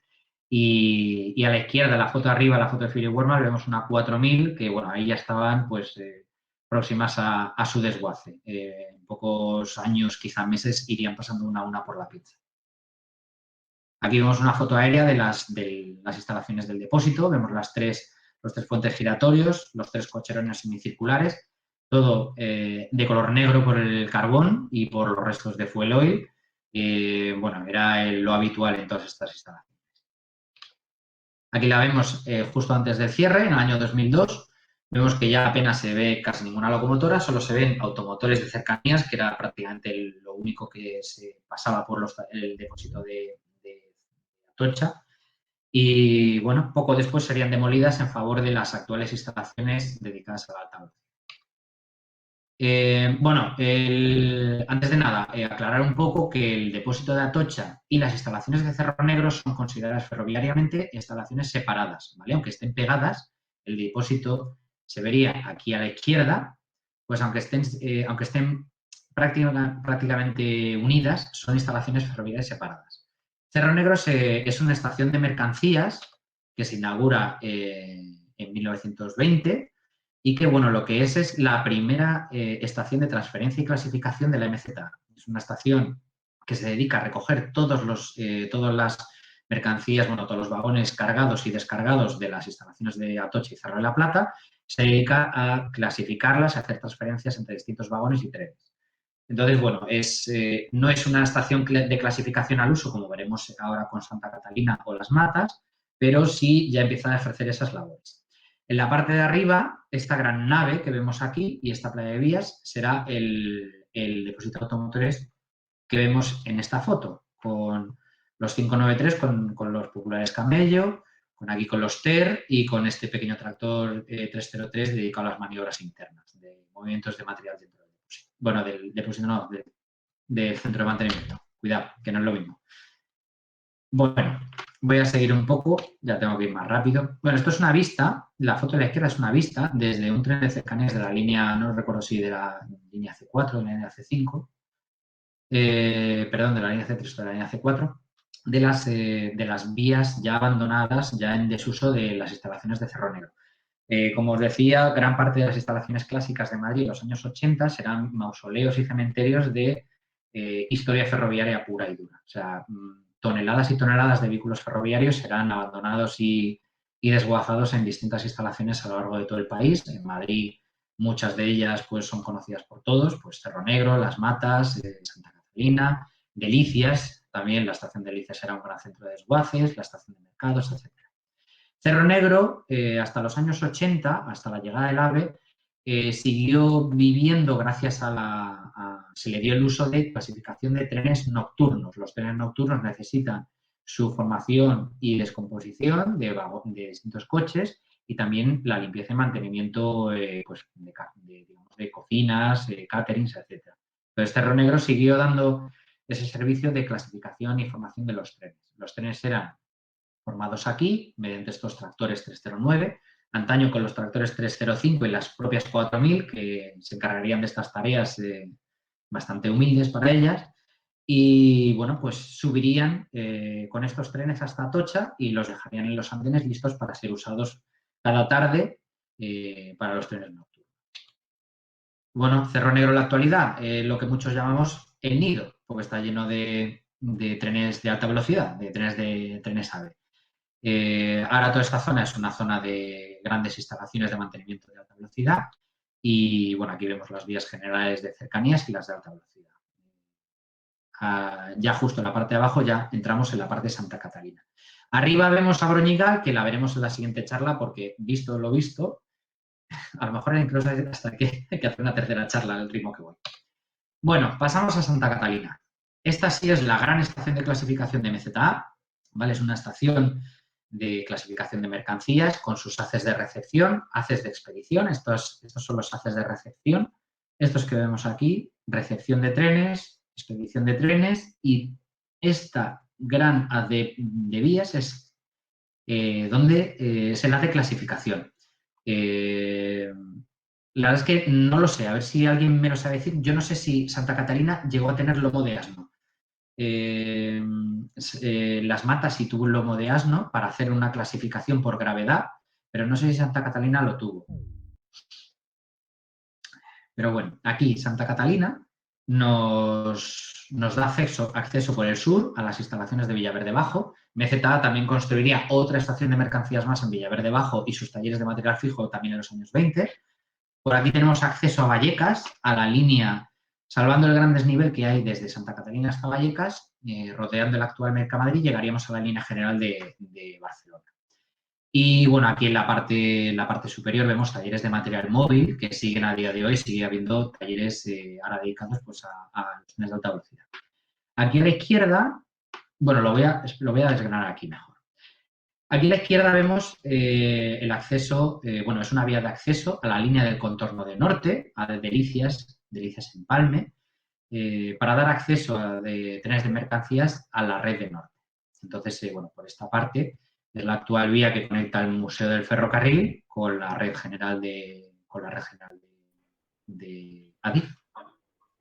S1: Y a la izquierda, la foto arriba, la foto de Philip Werner, vemos una 4000 que, bueno, ahí ya estaban, pues, próximas a su desguace. En pocos años, quizá meses, irían pasando una a una por la pizza. Aquí vemos una foto aérea de las instalaciones del depósito. Vemos los tres puentes giratorios, los 3 cocherones semicirculares, todo de color negro por el carbón y por los restos de fuel oil. Bueno, era lo habitual en todas estas instalaciones. Aquí la vemos justo antes del cierre, en el año 2002. Vemos que ya apenas se ve casi ninguna locomotora, solo se ven automotores de cercanías, que era prácticamente lo único que se pasaba por el depósito de Atocha. Y, bueno, poco después serían demolidas en favor de las actuales instalaciones dedicadas a la alta velocidad. Bueno, antes de nada, aclarar un poco que el depósito de Atocha y las instalaciones de Cerro Negro son consideradas ferroviariamente instalaciones separadas, ¿vale? Aunque estén pegadas, el depósito se vería aquí a la izquierda, pues aunque estén prácticamente unidas, son instalaciones ferroviarias separadas. Cerro Negro es una estación de mercancías que se inaugura en 1920 y que, bueno, lo que es la primera estación de transferencia y clasificación de la MZ. Es una estación que se dedica a recoger todas las mercancías, bueno, todos los vagones cargados y descargados de las instalaciones de Atocha y Cerro de la Plata, se dedica a clasificarlas, a hacer transferencias entre distintos vagones y trenes. Entonces, bueno, no es una estación de clasificación al uso, como veremos ahora con Santa Catalina o Las Matas, pero sí ya empieza a ejercer esas labores. En la parte de arriba, esta gran nave que vemos aquí y esta playa de vías será el depósito de automotores que vemos en esta foto, con los 593, con los populares Camello, con los TER y con este pequeño tractor 303 dedicado a las maniobras internas, de movimientos de material dentro del depósito. Bueno, del depósito no, del centro de mantenimiento. Cuidado, que no es lo mismo. Bueno, voy a seguir un poco, ya tengo que ir más rápido. Bueno, esto es una vista, la foto de la izquierda es una vista desde un tren de cercanías de la línea, no recuerdo si de la línea C4 o de la línea C5, perdón, de la línea C3 o de la línea C4, de las vías ya abandonadas, ya en desuso de las instalaciones de Cerro Negro. Como os decía, gran parte de las instalaciones clásicas de Madrid en los años 80 serán mausoleos y cementerios de historia ferroviaria pura y dura. O sea, toneladas y toneladas de vehículos ferroviarios serán abandonados y desguazados en distintas instalaciones a lo largo de todo el país. En Madrid, muchas de ellas pues, son conocidas por todos, pues Cerro Negro, Las Matas, Santa Catalina, Delicias, también la estación de Delicias era un gran centro de desguaces, la estación de mercados, etc. Cerro Negro, hasta los años 80, hasta la llegada del AVE, siguió viviendo gracias se le dio el uso de clasificación de trenes nocturnos. Los trenes nocturnos necesitan su formación y descomposición de distintos coches y también la limpieza y mantenimiento pues, de cocinas, caterings, etc. Entonces, Cerro Negro siguió dando ese servicio de clasificación y formación de los trenes. Los trenes eran formados aquí mediante estos tractores 309, antaño con los tractores 305 y las propias 4000, que se encargarían de estas tareas bastante humildes para ellas. Y bueno, pues subirían con estos trenes hasta Atocha y los dejarían en los andenes listos para ser usados cada tarde para los trenes nocturnos. Bueno, Cerro Negro en la actualidad, lo que muchos llamamos el nido, porque está lleno de trenes de alta velocidad, de trenes AVE. Ahora toda esta zona es una zona de grandes instalaciones de mantenimiento de alta velocidad y bueno, aquí vemos las vías generales de cercanías y las de alta velocidad. Ya justo en la parte de abajo ya entramos en la parte de Santa Catalina. Arriba vemos a Broñigal, que la veremos en la siguiente charla porque visto lo visto, a lo mejor incluso hasta que hay que hacer una tercera charla al ritmo que voy. Bueno, pasamos a Santa Catalina. Esta sí es la gran estación de clasificación de MZA, ¿vale? Es una estación de clasificación de mercancías con sus haces de recepción, haces de expedición. Estos son los haces de recepción. Estos que vemos aquí, recepción de trenes, expedición de trenes y esta gran haz de vías es donde es el haz de clasificación. La verdad es que no lo sé, a ver si alguien me lo sabe decir. Yo no sé si Santa Catalina llegó a tener lomo de asno. Las Matas sí tuvo un lomo de asno para hacer una clasificación por gravedad, pero no sé si Santa Catalina lo tuvo. Pero bueno, aquí Santa Catalina nos da acceso por el sur a las instalaciones de Villaverde Bajo. MZA también construiría otra estación de mercancías más en Villaverde Bajo y sus talleres de material fijo también en los años 20. Por aquí tenemos acceso a Vallecas, a la línea, salvando el gran desnivel que hay desde Santa Catalina hasta Vallecas, rodeando el actual Mercamadrid, llegaríamos a la línea general de Barcelona. Y bueno, aquí en la parte superior vemos talleres de material móvil que siguen a día de hoy, sigue habiendo talleres ahora dedicados pues, a los trenes de alta velocidad. Aquí a la izquierda, bueno, lo voy a desgranar aquí mejor. Aquí a la izquierda vemos el acceso, bueno, es una vía de acceso a la línea del contorno de norte, a Delicias Empalme, para dar acceso de trenes de mercancías a la red de norte. Entonces, bueno, por esta parte es la actual vía que conecta el Museo del Ferrocarril con la red general de Adif.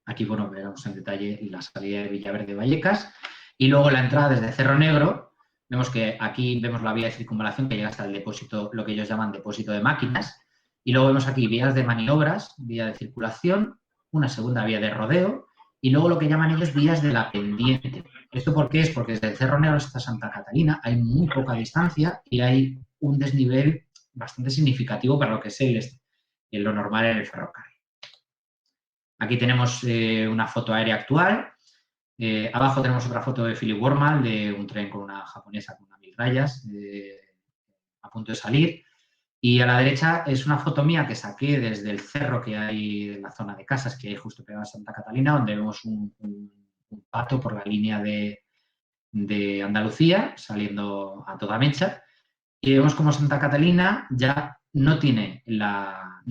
S1: Aquí, bueno, veremos en detalle la salida de Villaverde Vallecas y luego la entrada desde Cerro Negro. Vemos que aquí vemos la vía de circunvalación que llega hasta el depósito, lo que ellos llaman depósito de máquinas. Y luego vemos aquí vías de maniobras, vía de circulación, una segunda vía de rodeo y luego lo que llaman ellos vías de la pendiente. ¿Esto por qué es? Porque desde el Cerro Negro hasta Santa Catalina hay muy poca distancia y hay un desnivel bastante significativo para lo que es lo normal en el ferrocarril. Aquí tenemos una foto aérea actual. Abajo tenemos otra foto de Philip Wormal, de un tren con una japonesa con una 1000 rayas a punto de salir. Y a la derecha es una foto mía que saqué desde el cerro que hay en la zona de casas que hay justo pegada a Santa Catalina, donde vemos un pato por la línea de Andalucía saliendo a toda mecha. Y vemos como Santa Catalina ya no tiene la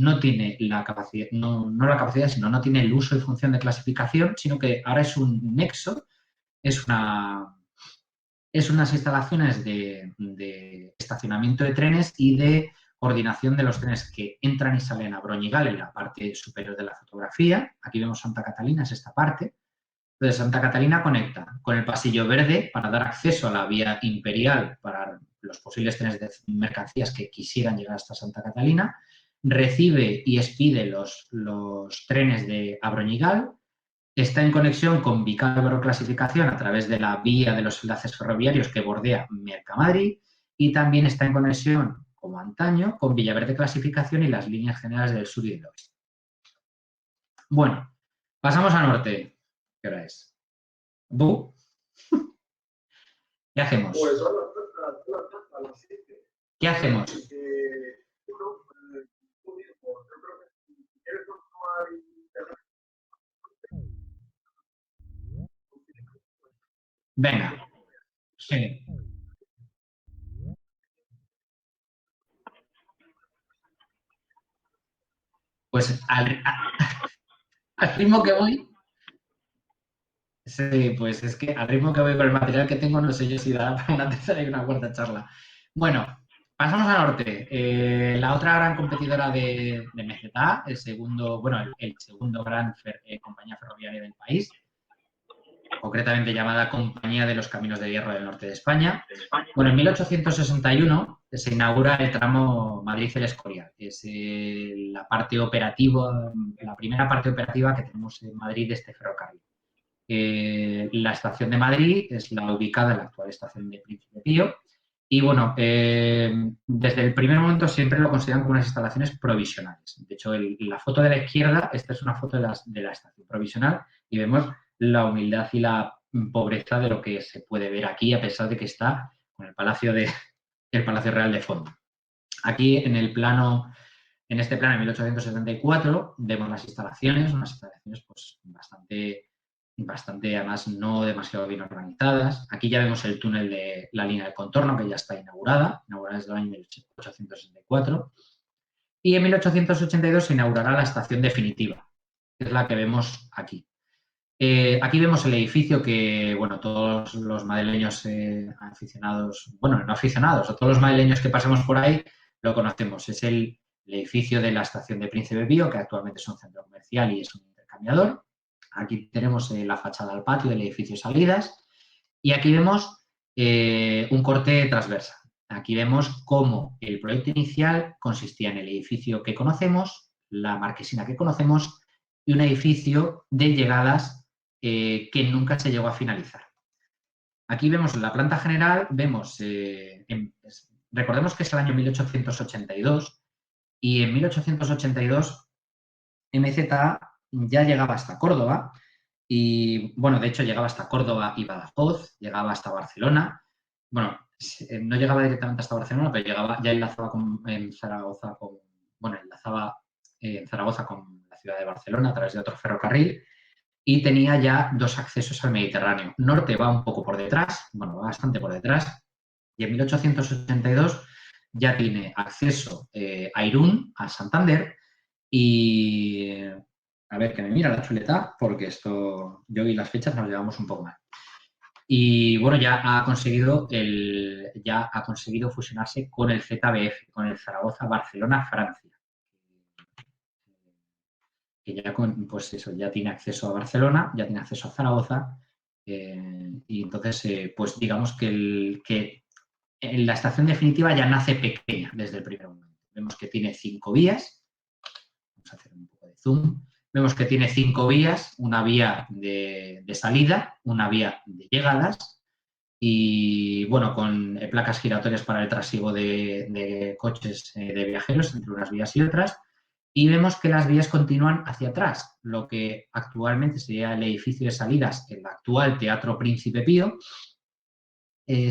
S1: capacidad, no la capacidad, sino no tiene el uso y función de clasificación, sino que ahora es un nexo, es unas instalaciones de estacionamiento de trenes y de coordinación de los trenes que entran y salen a Broñigal en la parte superior de la fotografía. Aquí vemos Santa Catalina, es esta parte. Entonces, Santa Catalina conecta con el pasillo verde para dar acceso a la vía imperial para los posibles trenes de mercancías que quisieran llegar hasta Santa Catalina, recibe y expide los trenes de Abroñigal, está en conexión con Vicálvaro Clasificación a través de la vía de los enlaces ferroviarios que bordea Mercamadrid y también está en conexión, como antaño, con Villaverde Clasificación y las líneas generales del sur y del oeste. Bueno, pasamos a norte. ¿Qué hora es? ¿Bu? ¿Qué hacemos? ¿Qué hacemos? Venga. Sí. Pues al ritmo que voy, sí, pues es que al ritmo que voy con el material que tengo, no sé yo si dará para una tercera y una cuarta charla. Bueno, Pasamos al norte. La otra gran competidora de MZA, el segundo, bueno, el segundo gran compañía ferroviaria del país, concretamente llamada Compañía de los Caminos de Hierro del Norte de España. Bueno, en 1861 se inaugura el tramo Madrid-El Escorial, que es la parte operativa, la primera parte operativa que tenemos en Madrid de este ferrocarril. La estación de Madrid es la ubicada en la actual estación de Príncipe Pío. Y bueno, desde el primer momento siempre lo consideran como unas instalaciones provisionales. De hecho, la foto de la izquierda, esta es una foto de la estación provisional y vemos la humildad y la pobreza de lo que se puede ver aquí, a pesar de que está con el Palacio Real de fondo. Aquí en el plano, en este plano, en 1874, vemos las instalaciones, unas instalaciones pues bastante, además, no demasiado bien organizadas. Aquí ya vemos el túnel de la línea de contorno, que ya está inaugurada desde el año 1864. Y en 1882 se inaugurará la estación definitiva, que es la que vemos aquí. Aquí vemos el edificio que, bueno, todos los madrileños aficionados, bueno, no aficionados, todos los madrileños que pasamos por ahí lo conocemos. Es el edificio de la estación de Príncipe Pío, que actualmente es un centro comercial y es un intercambiador. Aquí tenemos la fachada al patio del edificio Salidas y aquí vemos un corte transversal. Aquí vemos cómo el proyecto inicial consistía en el edificio que conocemos, la marquesina que conocemos y un edificio de llegadas que nunca se llegó a finalizar. Aquí vemos la planta general, vemos, recordemos que es el año 1882 y en 1882 MZA ya llegaba hasta Córdoba y, bueno, de hecho llegaba hasta Córdoba y Badajoz, llegaba hasta Barcelona. Bueno, no llegaba directamente hasta Barcelona, pero llegaba, ya enlazaba en Zaragoza con, bueno, enlazaba en Zaragoza con la ciudad de Barcelona a través de otro ferrocarril y tenía ya dos accesos al Mediterráneo. Norte va un poco por detrás, bueno, va bastante por detrás, y en 1882 ya tiene acceso a Irún, a Santander, y a ver, que me mira la chuleta, porque esto, yo y las fechas nos llevamos un poco mal. Y bueno, ya ha conseguido fusionarse con el ZBF, con el Zaragoza Barcelona Francia. Que ya pues eso, ya tiene acceso a Barcelona, ya tiene acceso a Zaragoza, y entonces, pues digamos que en la estación definitiva ya nace pequeña desde el primer momento. Vemos que tiene 5 vías, vamos a hacer un poco de zoom, vemos que tiene 5 vías, una vía de salida, una vía de llegadas y, bueno, con placas giratorias para el trasiego de coches de viajeros entre unas vías y otras. Y vemos que las vías continúan hacia atrás, lo que actualmente sería el edificio de salidas, el actual Teatro Príncipe Pío.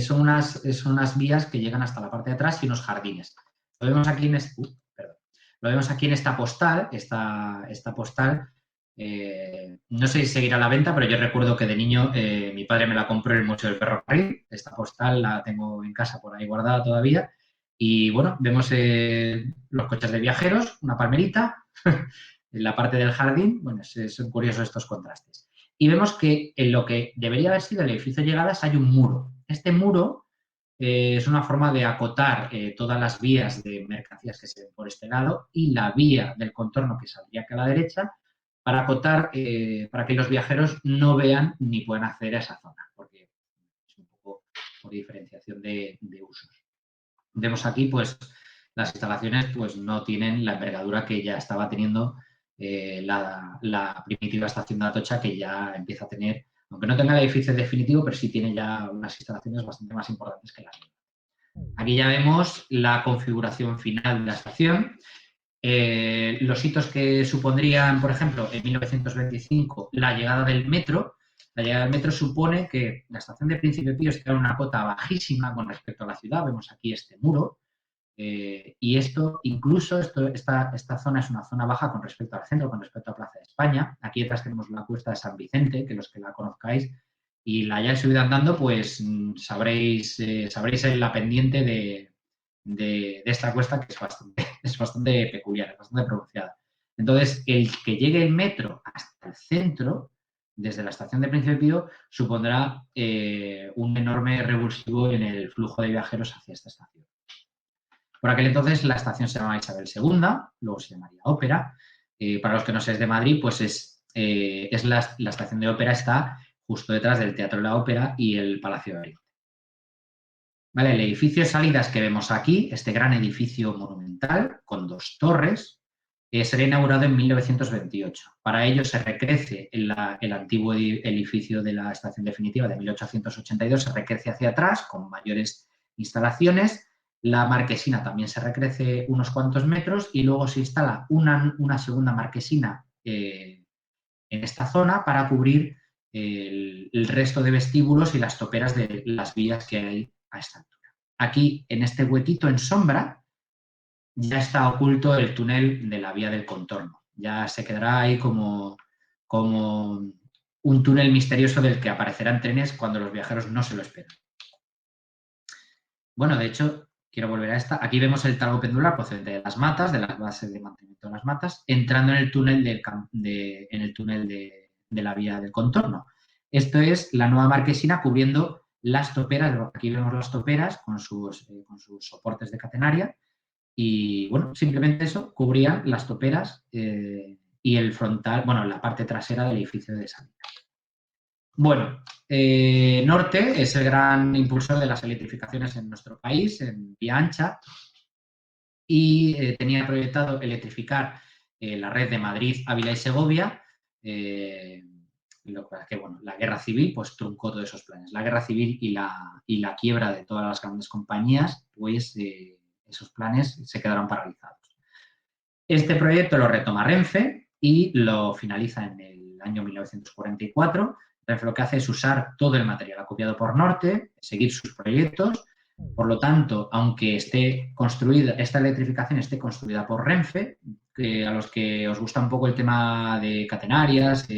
S1: Son unas vías que llegan hasta la parte de atrás y unos jardines. Lo vemos aquí en, Lo vemos aquí en esta postal. Esta postal, no sé si seguirá a la venta, pero yo recuerdo que de niño mi padre me la compró en el Museo del Ferrocarril. Esta postal la tengo en casa por ahí guardada todavía. Y bueno, vemos los coches de viajeros, una palmerita, en la parte del jardín. Bueno, son curiosos estos contrastes. Y vemos que en lo que debería haber sido el edificio de llegadas hay un muro. Este muro es una forma de acotar todas las vías de mercancías que se ven por este lado y la vía del contorno que saldría aquí a la derecha para acotar, para que los viajeros no vean ni puedan acceder a esa zona, porque es un poco por diferenciación de usos. Vemos aquí, pues, las instalaciones pues, no tienen la envergadura que ya estaba teniendo la primitiva estación de Atocha, que ya empieza a tener, aunque no tenga el edificio definitivo, pero sí tiene ya unas instalaciones bastante más importantes que las mías. Aquí ya vemos la configuración final de la estación. Los hitos que supondrían, por ejemplo, en 1925, la llegada del metro. La llegada del metro supone que la estación de Príncipe Pío está en una cota bajísima con respecto a la ciudad. Vemos aquí este muro. Y esta zona es una zona baja con respecto al centro, con respecto a Plaza de España. Aquí detrás tenemos la Cuesta de San Vicente, que los que la conozcáis y la hayáis subido andando, pues sabréis en la pendiente de esta cuesta, que es bastante peculiar, es bastante pronunciada. Entonces, el que llegue el metro hasta el centro, desde la estación de Príncipe Pío, supondrá un enorme revulsivo en el flujo de viajeros hacia esta estación. Por aquel entonces la estación se llamaba Isabel II, luego se llamaría Ópera. Para los que no seáis de Madrid, pues es la estación de Ópera está justo detrás del Teatro de la Ópera y el Palacio de Oriente. Vale, el edificio de salidas que vemos aquí, este gran edificio monumental con 2 torres, será inaugurado en 1928. Para ello se recrece el antiguo edificio de la estación definitiva de 1882, se recrece hacia atrás con mayores instalaciones. La marquesina también se recrece unos cuantos metros y luego se instala una segunda marquesina en esta zona para cubrir el resto de vestíbulos y las toperas de las vías que hay a esta altura. Aquí, en este huequito en sombra, ya está oculto el túnel de la vía del contorno. Ya se quedará ahí como un túnel misterioso del que aparecerán trenes cuando los viajeros no se lo esperan. Bueno, de hecho, quiero volver a esta. Aquí vemos el talgo pendular procedente de las matas, de las bases de mantenimiento de las matas, entrando en el túnel de la vía del contorno. Esto es la nueva marquesina cubriendo las toperas. Aquí vemos las toperas con sus soportes de catenaria. Y bueno, simplemente eso, cubría las toperas y el frontal, bueno, la parte trasera del edificio de salida. Bueno, Norte es el gran impulsor de las electrificaciones en nuestro país, en vía ancha, y tenía proyectado electrificar la red de Madrid, Ávila y Segovia. Lo que, bueno, la guerra civil pues truncó todos esos planes. La guerra civil y la quiebra de todas las grandes compañías, pues esos planes se quedaron paralizados. Este proyecto lo retoma Renfe y lo finaliza en el año 1944. Renfe lo que hace es usar todo el material acopiado por Norte, seguir sus proyectos. Por lo tanto, aunque esté construida, esta electrificación esté construida por Renfe, a los que os gusta un poco el tema de catenarias,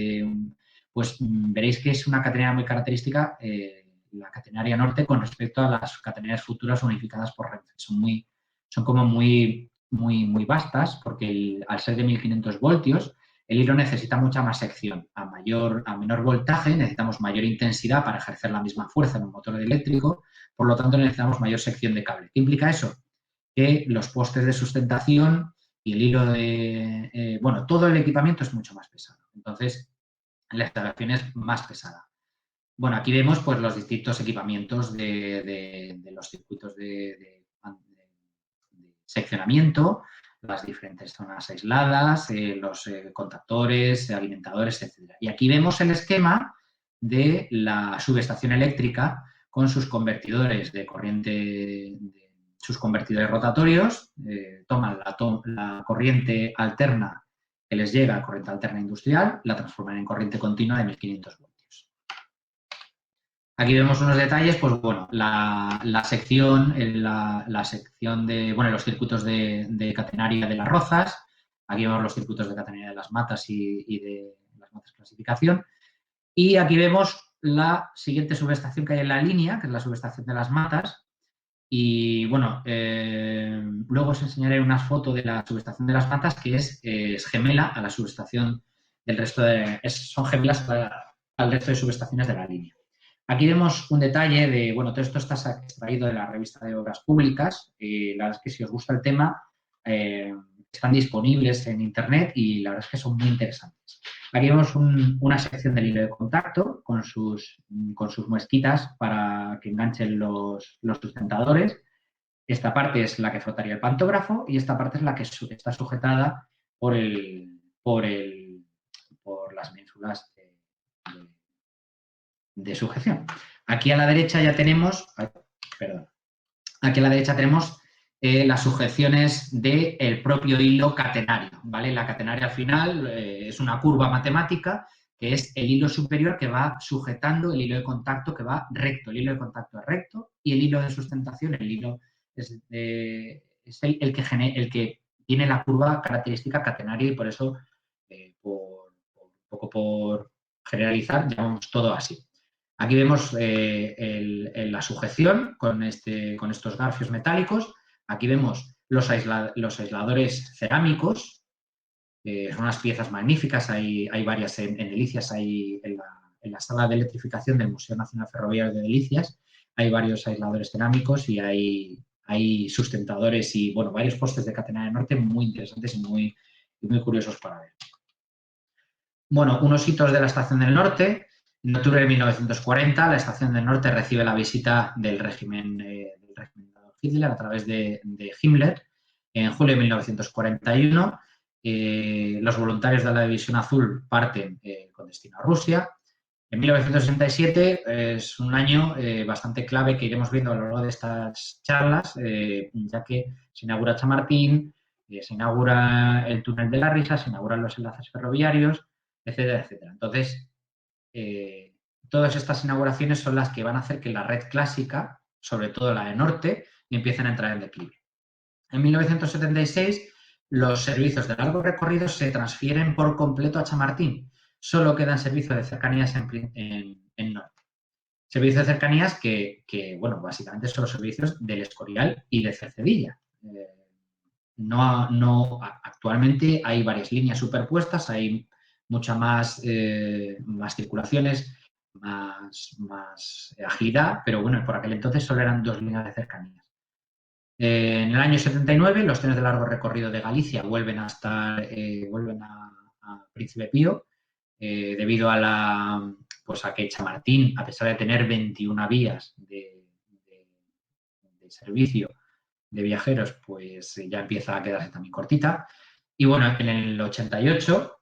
S1: pues veréis que es una catenaria muy característica, la catenaria Norte, con respecto a las catenarias futuras unificadas por Renfe. Son como muy vastas, porque al ser de 1500 voltios, el hilo necesita mucha más sección. A menor voltaje necesitamos mayor intensidad para ejercer la misma fuerza en un motor eléctrico, por lo tanto necesitamos mayor sección de cable. ¿Qué implica eso? Que los postes de sustentación y el hilo bueno, todo el equipamiento es mucho más pesado. Entonces, la instalación es más pesada. Bueno, aquí vemos pues los distintos equipamientos de los circuitos de seccionamiento, las diferentes zonas aisladas, los contactores, alimentadores, etc. Y aquí vemos el esquema de la subestación eléctrica con sus convertidores de corriente, sus convertidores rotatorios, toman la corriente alterna que les llega, corriente alterna industrial, la transforman en corriente continua de 1500 voltios. Aquí vemos unos detalles, pues bueno, la sección de, bueno, los circuitos de catenaria de las Rozas, aquí vemos los circuitos de catenaria de las Matas y de las Matas clasificación, y aquí vemos la siguiente subestación que hay en la línea, que es la subestación de las Matas, y bueno, luego os enseñaré unas fotos de la subestación de las Matas, que es gemela a la subestación del resto son gemelas al resto de subestaciones de la línea. Aquí vemos un detalle de, bueno, todo esto está extraído de la revista de Obras Públicas. La verdad es que si os gusta el tema, están disponibles en Internet y la verdad es que son muy interesantes. Aquí vemos una sección del hilo de contacto con sus muesquitas para que enganchen los sustentadores. Esta parte es la que frotaría el pantógrafo y esta parte es la que está sujetada por las ménsulas de sujeción. Aquí a la derecha ya tenemos, aquí a la derecha tenemos las sujeciones del propio hilo catenario, ¿vale? La catenaria al final es una curva matemática que es el hilo superior que va sujetando el hilo de contacto que va recto. El hilo de contacto es recto y el hilo de sustentación, el hilo es el que tiene la curva característica catenaria y por eso, por generalizar, llamamos todo así. Aquí vemos la sujeción con estos garfios metálicos. Aquí vemos los aisladores cerámicos. Son unas piezas magníficas. Hay varias en Delicias. En la sala de electrificación del Museo Nacional Ferroviario de Delicias hay varios aisladores cerámicos y hay hay sustentadores y, bueno, varios postes de catenaria norte muy interesantes y muy curiosos para ver. Bueno, unos hitos de la Estación del Norte. En octubre de 1940, la Estación del Norte recibe la visita del régimen de Hitler a través de Himmler. En julio de 1941, los voluntarios de la División Azul parten con destino a Rusia. En 1967 es un año bastante clave que iremos viendo a lo largo de estas charlas, ya que se inaugura Chamartín, se inaugura el túnel de la Risa, se inauguran los enlaces ferroviarios, etcétera, etcétera. Entonces, eh, todas estas inauguraciones son las que van a hacer que la red clásica, sobre todo la de norte, empiecen a entrar en declive. En 1976, los servicios de largo recorrido se transfieren por completo a Chamartín. Solo quedan servicios de cercanías en norte. Servicios de cercanías bueno, básicamente son los servicios del Escorial y de Cercedilla. Actualmente hay varias líneas superpuestas, hay mucha más circulaciones, más agilidad, pero bueno, por aquel entonces solo eran 2 líneas de cercanías. En el año 79, los trenes de largo recorrido de Galicia vuelven a Príncipe Pío, debido a que Chamartín, a pesar de tener 21 vías de servicio de viajeros, pues ya empieza a quedarse también cortita. Y bueno, en el 88,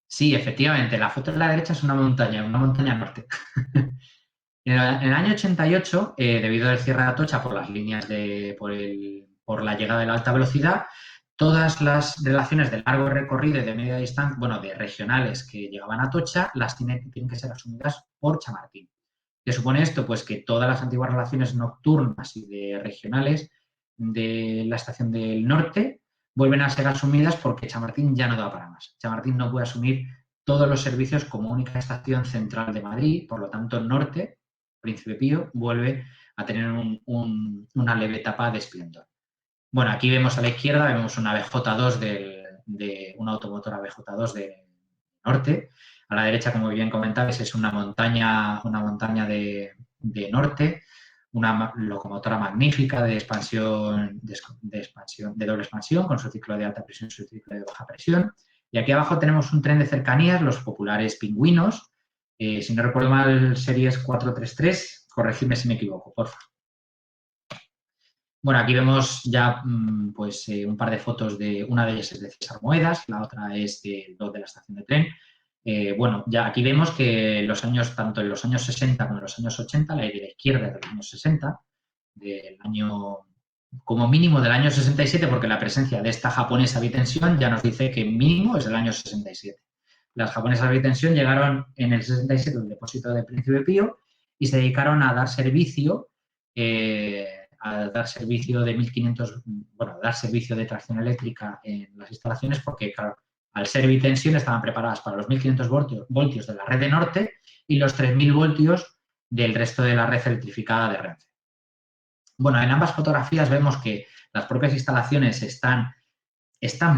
S1: sí, efectivamente, la foto de la derecha es una montaña norte. En el año 88, debido al cierre de Atocha por las líneas por la llegada de la alta velocidad, todas las relaciones de largo recorrido y de media distancia, bueno, de regionales que llegaban a Atocha, las tienen que ser asumidas por Chamartín. ¿Qué supone esto? Pues que todas las antiguas relaciones nocturnas y de regionales de la estación del norte vuelven a ser asumidas porque Chamartín ya no da para más. Chamartín no puede asumir todos los servicios como única estación central de Madrid, por lo tanto, el norte, Príncipe Pío, vuelve a tener una leve etapa de esplendor. Bueno, aquí vemos a la izquierda, vemos una BJ2 de una automotora BJ2 de norte. A la derecha, como bien comentabais, es una montaña de norte, una locomotora magnífica de expansión, de doble expansión, con su ciclo de alta presión y su ciclo de baja presión. Y aquí abajo tenemos un tren de cercanías, los populares pingüinos. Si no recuerdo mal, series 433. Corregidme si me equivoco, por favor. Bueno, aquí vemos ya pues, un par de fotos una de ellas es de César Moedas, la otra es de la estación de tren. Bueno, ya aquí vemos que tanto en los años 60 como en los años 80, la de la izquierda de los años 60, como mínimo del año 67, porque la presencia de esta japonesa bitensión ya nos dice que mínimo es del año 67. Las japonesas bitensión llegaron en el 67 al depósito de Príncipe Pío y se dedicaron a dar servicio de 1500, bueno, dar servicio de tracción eléctrica en las instalaciones porque, claro, al ser bitensión estaban preparadas para los 1500 voltios de la red de norte y los 3000 voltios del resto de la red electrificada de Renfe. Bueno, en ambas fotografías vemos que las propias instalaciones están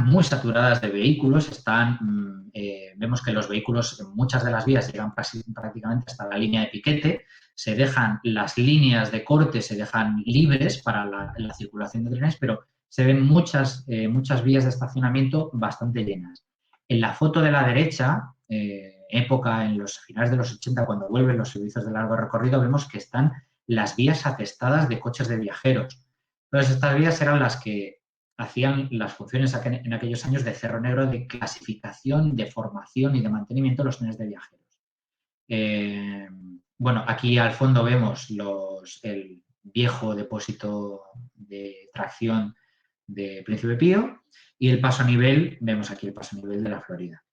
S1: muy saturadas de vehículos, vemos que los vehículos en muchas de las vías llegan prácticamente hasta la línea de piquete, se dejan las líneas de corte, se dejan libres para la circulación de trenes, pero se ven muchas vías de estacionamiento bastante llenas. En la foto de la derecha, época en los finales de los 80, cuando vuelven los servicios de largo recorrido, vemos que están las vías atestadas de coches de viajeros. Todas estas vías eran las que hacían las funciones en aquellos años de cerro negro de clasificación, de formación y de mantenimiento de los trenes de viajeros. Bueno, aquí al fondo vemos el viejo depósito de tracción de Príncipe Pío y el paso a nivel, vemos aquí el paso a nivel de la Florida.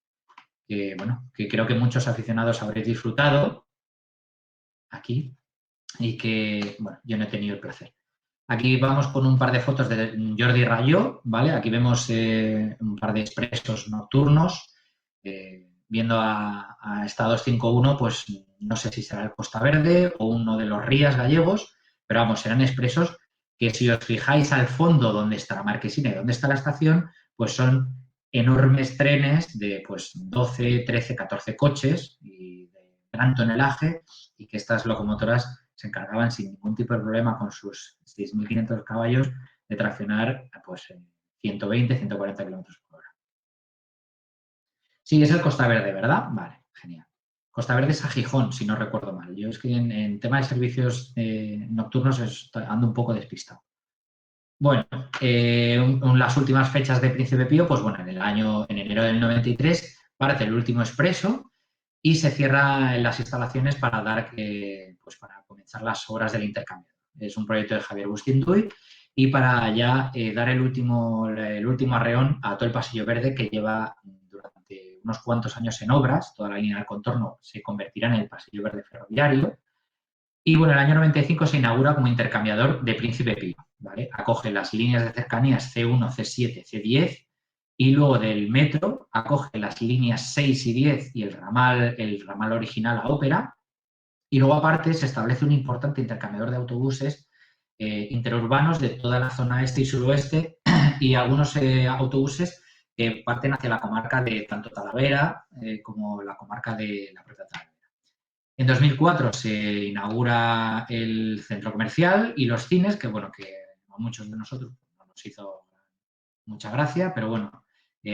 S1: Bueno, que creo que muchos aficionados habréis disfrutado aquí y que, bueno, yo no he tenido el placer. Aquí vamos con un par de fotos de Jordi Rayó, ¿vale? Aquí vemos un par de expresos nocturnos. Viendo a Estados 5.1, pues no sé si será el Costa Verde o uno de los Rías gallegos, pero vamos, serán expresos que si os fijáis al fondo donde está la marquesina y donde está la estación, pues son enormes trenes de pues 12, 13, 14 coches y de gran tonelaje y que estas locomotoras se encargaban sin ningún tipo de problema con sus 6.500 caballos de traccionar pues 120, 140 kilómetros por hora. Sí, es el Costa Verde, ¿verdad? Vale, genial. Costa Verde es a Gijón, si no recuerdo mal. Yo es que en tema de servicios nocturnos ando un poco despistado. Bueno, las últimas fechas de Príncipe Pío, pues bueno, en enero del 93 parte el último expreso y se cierran las instalaciones pues para comenzar las obras del intercambio. Es un proyecto de Javier Bustinduy y para ya dar el último arreón a todo el Pasillo Verde que lleva durante unos cuantos años en obras. Toda la línea del contorno se convertirá en el Pasillo Verde ferroviario. Y bueno, el año 95 se inaugura como intercambiador de Príncipe Pío, ¿vale? Acoge las líneas de cercanías C1, C7, C10 y luego del metro acoge las líneas 6 y 10 y el ramal original a Ópera. Y luego aparte se establece un importante intercambiador de autobuses interurbanos de toda la zona este y suroeste y algunos autobuses que parten hacia la comarca de tanto Talavera como la comarca de la propia Talavera. En 2004 se inaugura el centro comercial y los cines, que bueno, que a muchos de nosotros no nos hizo mucha gracia, pero bueno,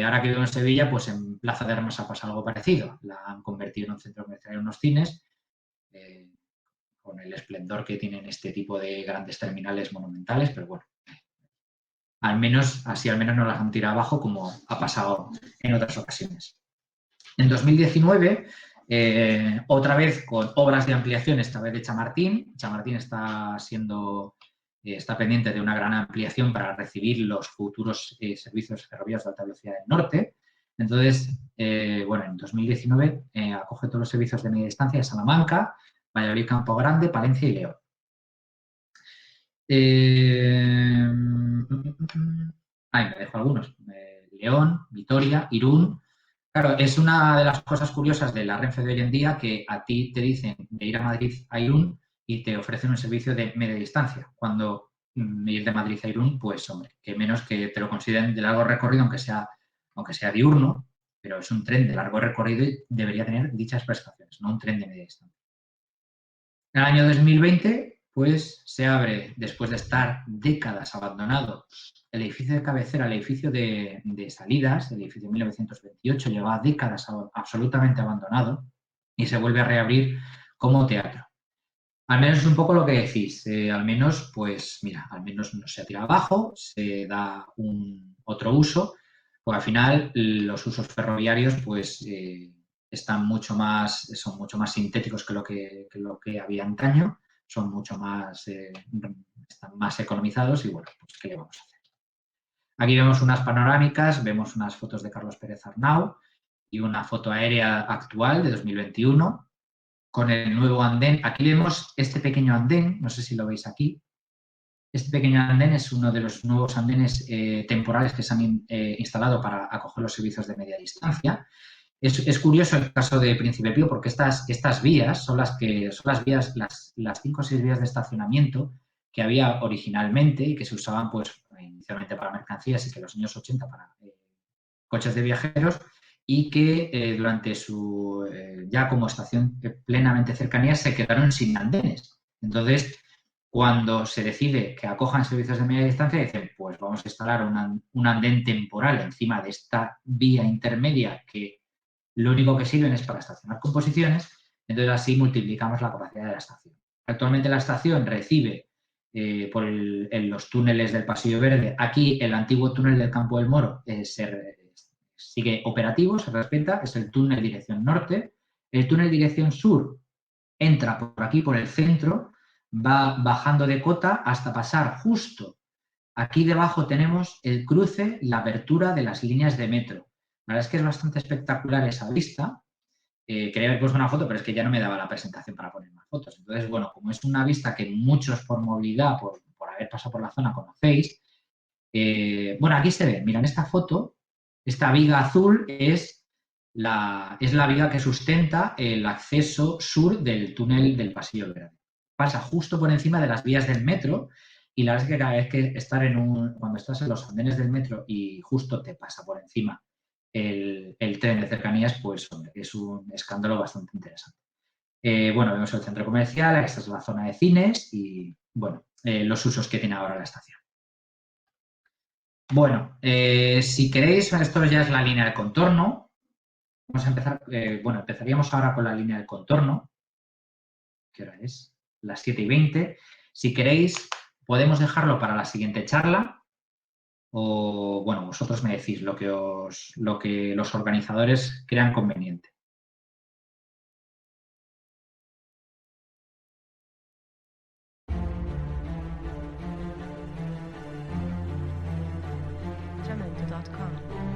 S1: ahora que vivo en Sevilla, pues en Plaza de Armas ha pasado algo parecido. La han convertido en un centro comercial y unos cines, con el esplendor que tienen este tipo de grandes terminales monumentales, pero bueno, al menos no las han tirado abajo como ha pasado en otras ocasiones. En 2019, otra vez con obras de ampliación, esta vez de Chamartín. Chamartín está pendiente de una gran ampliación para recibir los futuros servicios ferroviarios de alta velocidad del norte. Entonces, bueno, en 2019 acoge todos los servicios de media distancia de Salamanca, Valladolid, Campo Grande, Palencia y León. Me dejo algunos. León, Vitoria, Irún. Claro, es una de las cosas curiosas de la Renfe de hoy en día que a ti te dicen de ir a Madrid a Irún y te ofrecen un servicio de media distancia. Cuando ir de Madrid a Irún, pues hombre, que menos que te lo consideren de largo recorrido, aunque sea diurno, pero es un tren de largo recorrido y debería tener dichas prestaciones, no un tren de media distancia. En el año 2020, pues se abre, después de estar décadas abandonado, el edificio de cabecera, el edificio de salidas, el edificio de 1928, lleva décadas absolutamente abandonado y se vuelve a reabrir como teatro. Al menos es un poco lo que decís, al menos, pues mira, al menos no se tira abajo, se da otro uso, pues al final los usos ferroviarios, pues son mucho más sintéticos que lo que había antaño, son mucho más, están más economizados y bueno, pues ¿qué le vamos a hacer? Aquí vemos unas panorámicas, vemos unas fotos de Carlos Pérez Arnau y una foto aérea actual de 2021 con el nuevo andén. Aquí vemos este pequeño andén, no sé si lo veis aquí. Este pequeño andén es uno de los nuevos andenes temporales que se han instalado para acoger los servicios de media distancia. Es curioso el caso de Príncipe Pío porque estas vías son las vías, las 5 o 6 vías de estacionamiento que había originalmente y que se usaban pues inicialmente para mercancías y que en los años 80 para coches de viajeros y que durante su ya como estación plenamente cercanía se quedaron sin andenes. Entonces, cuando se decide que acojan servicios de media distancia, dicen, pues vamos a instalar un andén temporal encima de esta vía intermedia que lo único que sirven es para estacionar composiciones, entonces así multiplicamos la capacidad de la estación. Actualmente la estación recibe por los túneles del Pasillo Verde, aquí el antiguo túnel del Campo del Moro sigue operativo, se respeta, es el túnel dirección norte. El túnel dirección sur entra por aquí, por el centro, va bajando de cota hasta pasar justo. Aquí debajo tenemos el cruce, la abertura de las líneas de metro. La verdad es que es bastante espectacular esa vista. Quería haber puesto una foto, pero es que ya no me daba la presentación para poner más fotos. Entonces, bueno, como es una vista que muchos por movilidad, por haber pasado por la zona, conocéis, bueno, aquí se ve, mira, en esta foto, esta viga azul es la viga que sustenta el acceso sur del túnel del Pasillo Verde. Pasa justo por encima de las vías del metro y la verdad es que cada vez que cuando estás en los andenes del metro y justo te pasa por encima el tren de cercanías, pues hombre, es un escándalo bastante interesante. Bueno, vemos el centro comercial, esta es la zona de cines y, bueno, los usos que tiene ahora la estación. Bueno, si queréis, esto ya es la línea de contorno. Vamos a empezar, bueno, empezaríamos ahora con la línea de contorno. ¿Qué hora es? Las 7:20. Si queréis, podemos dejarlo para la siguiente charla o, bueno, vosotros me decís lo que los organizadores crean conveniente.
S2: Jamendo.com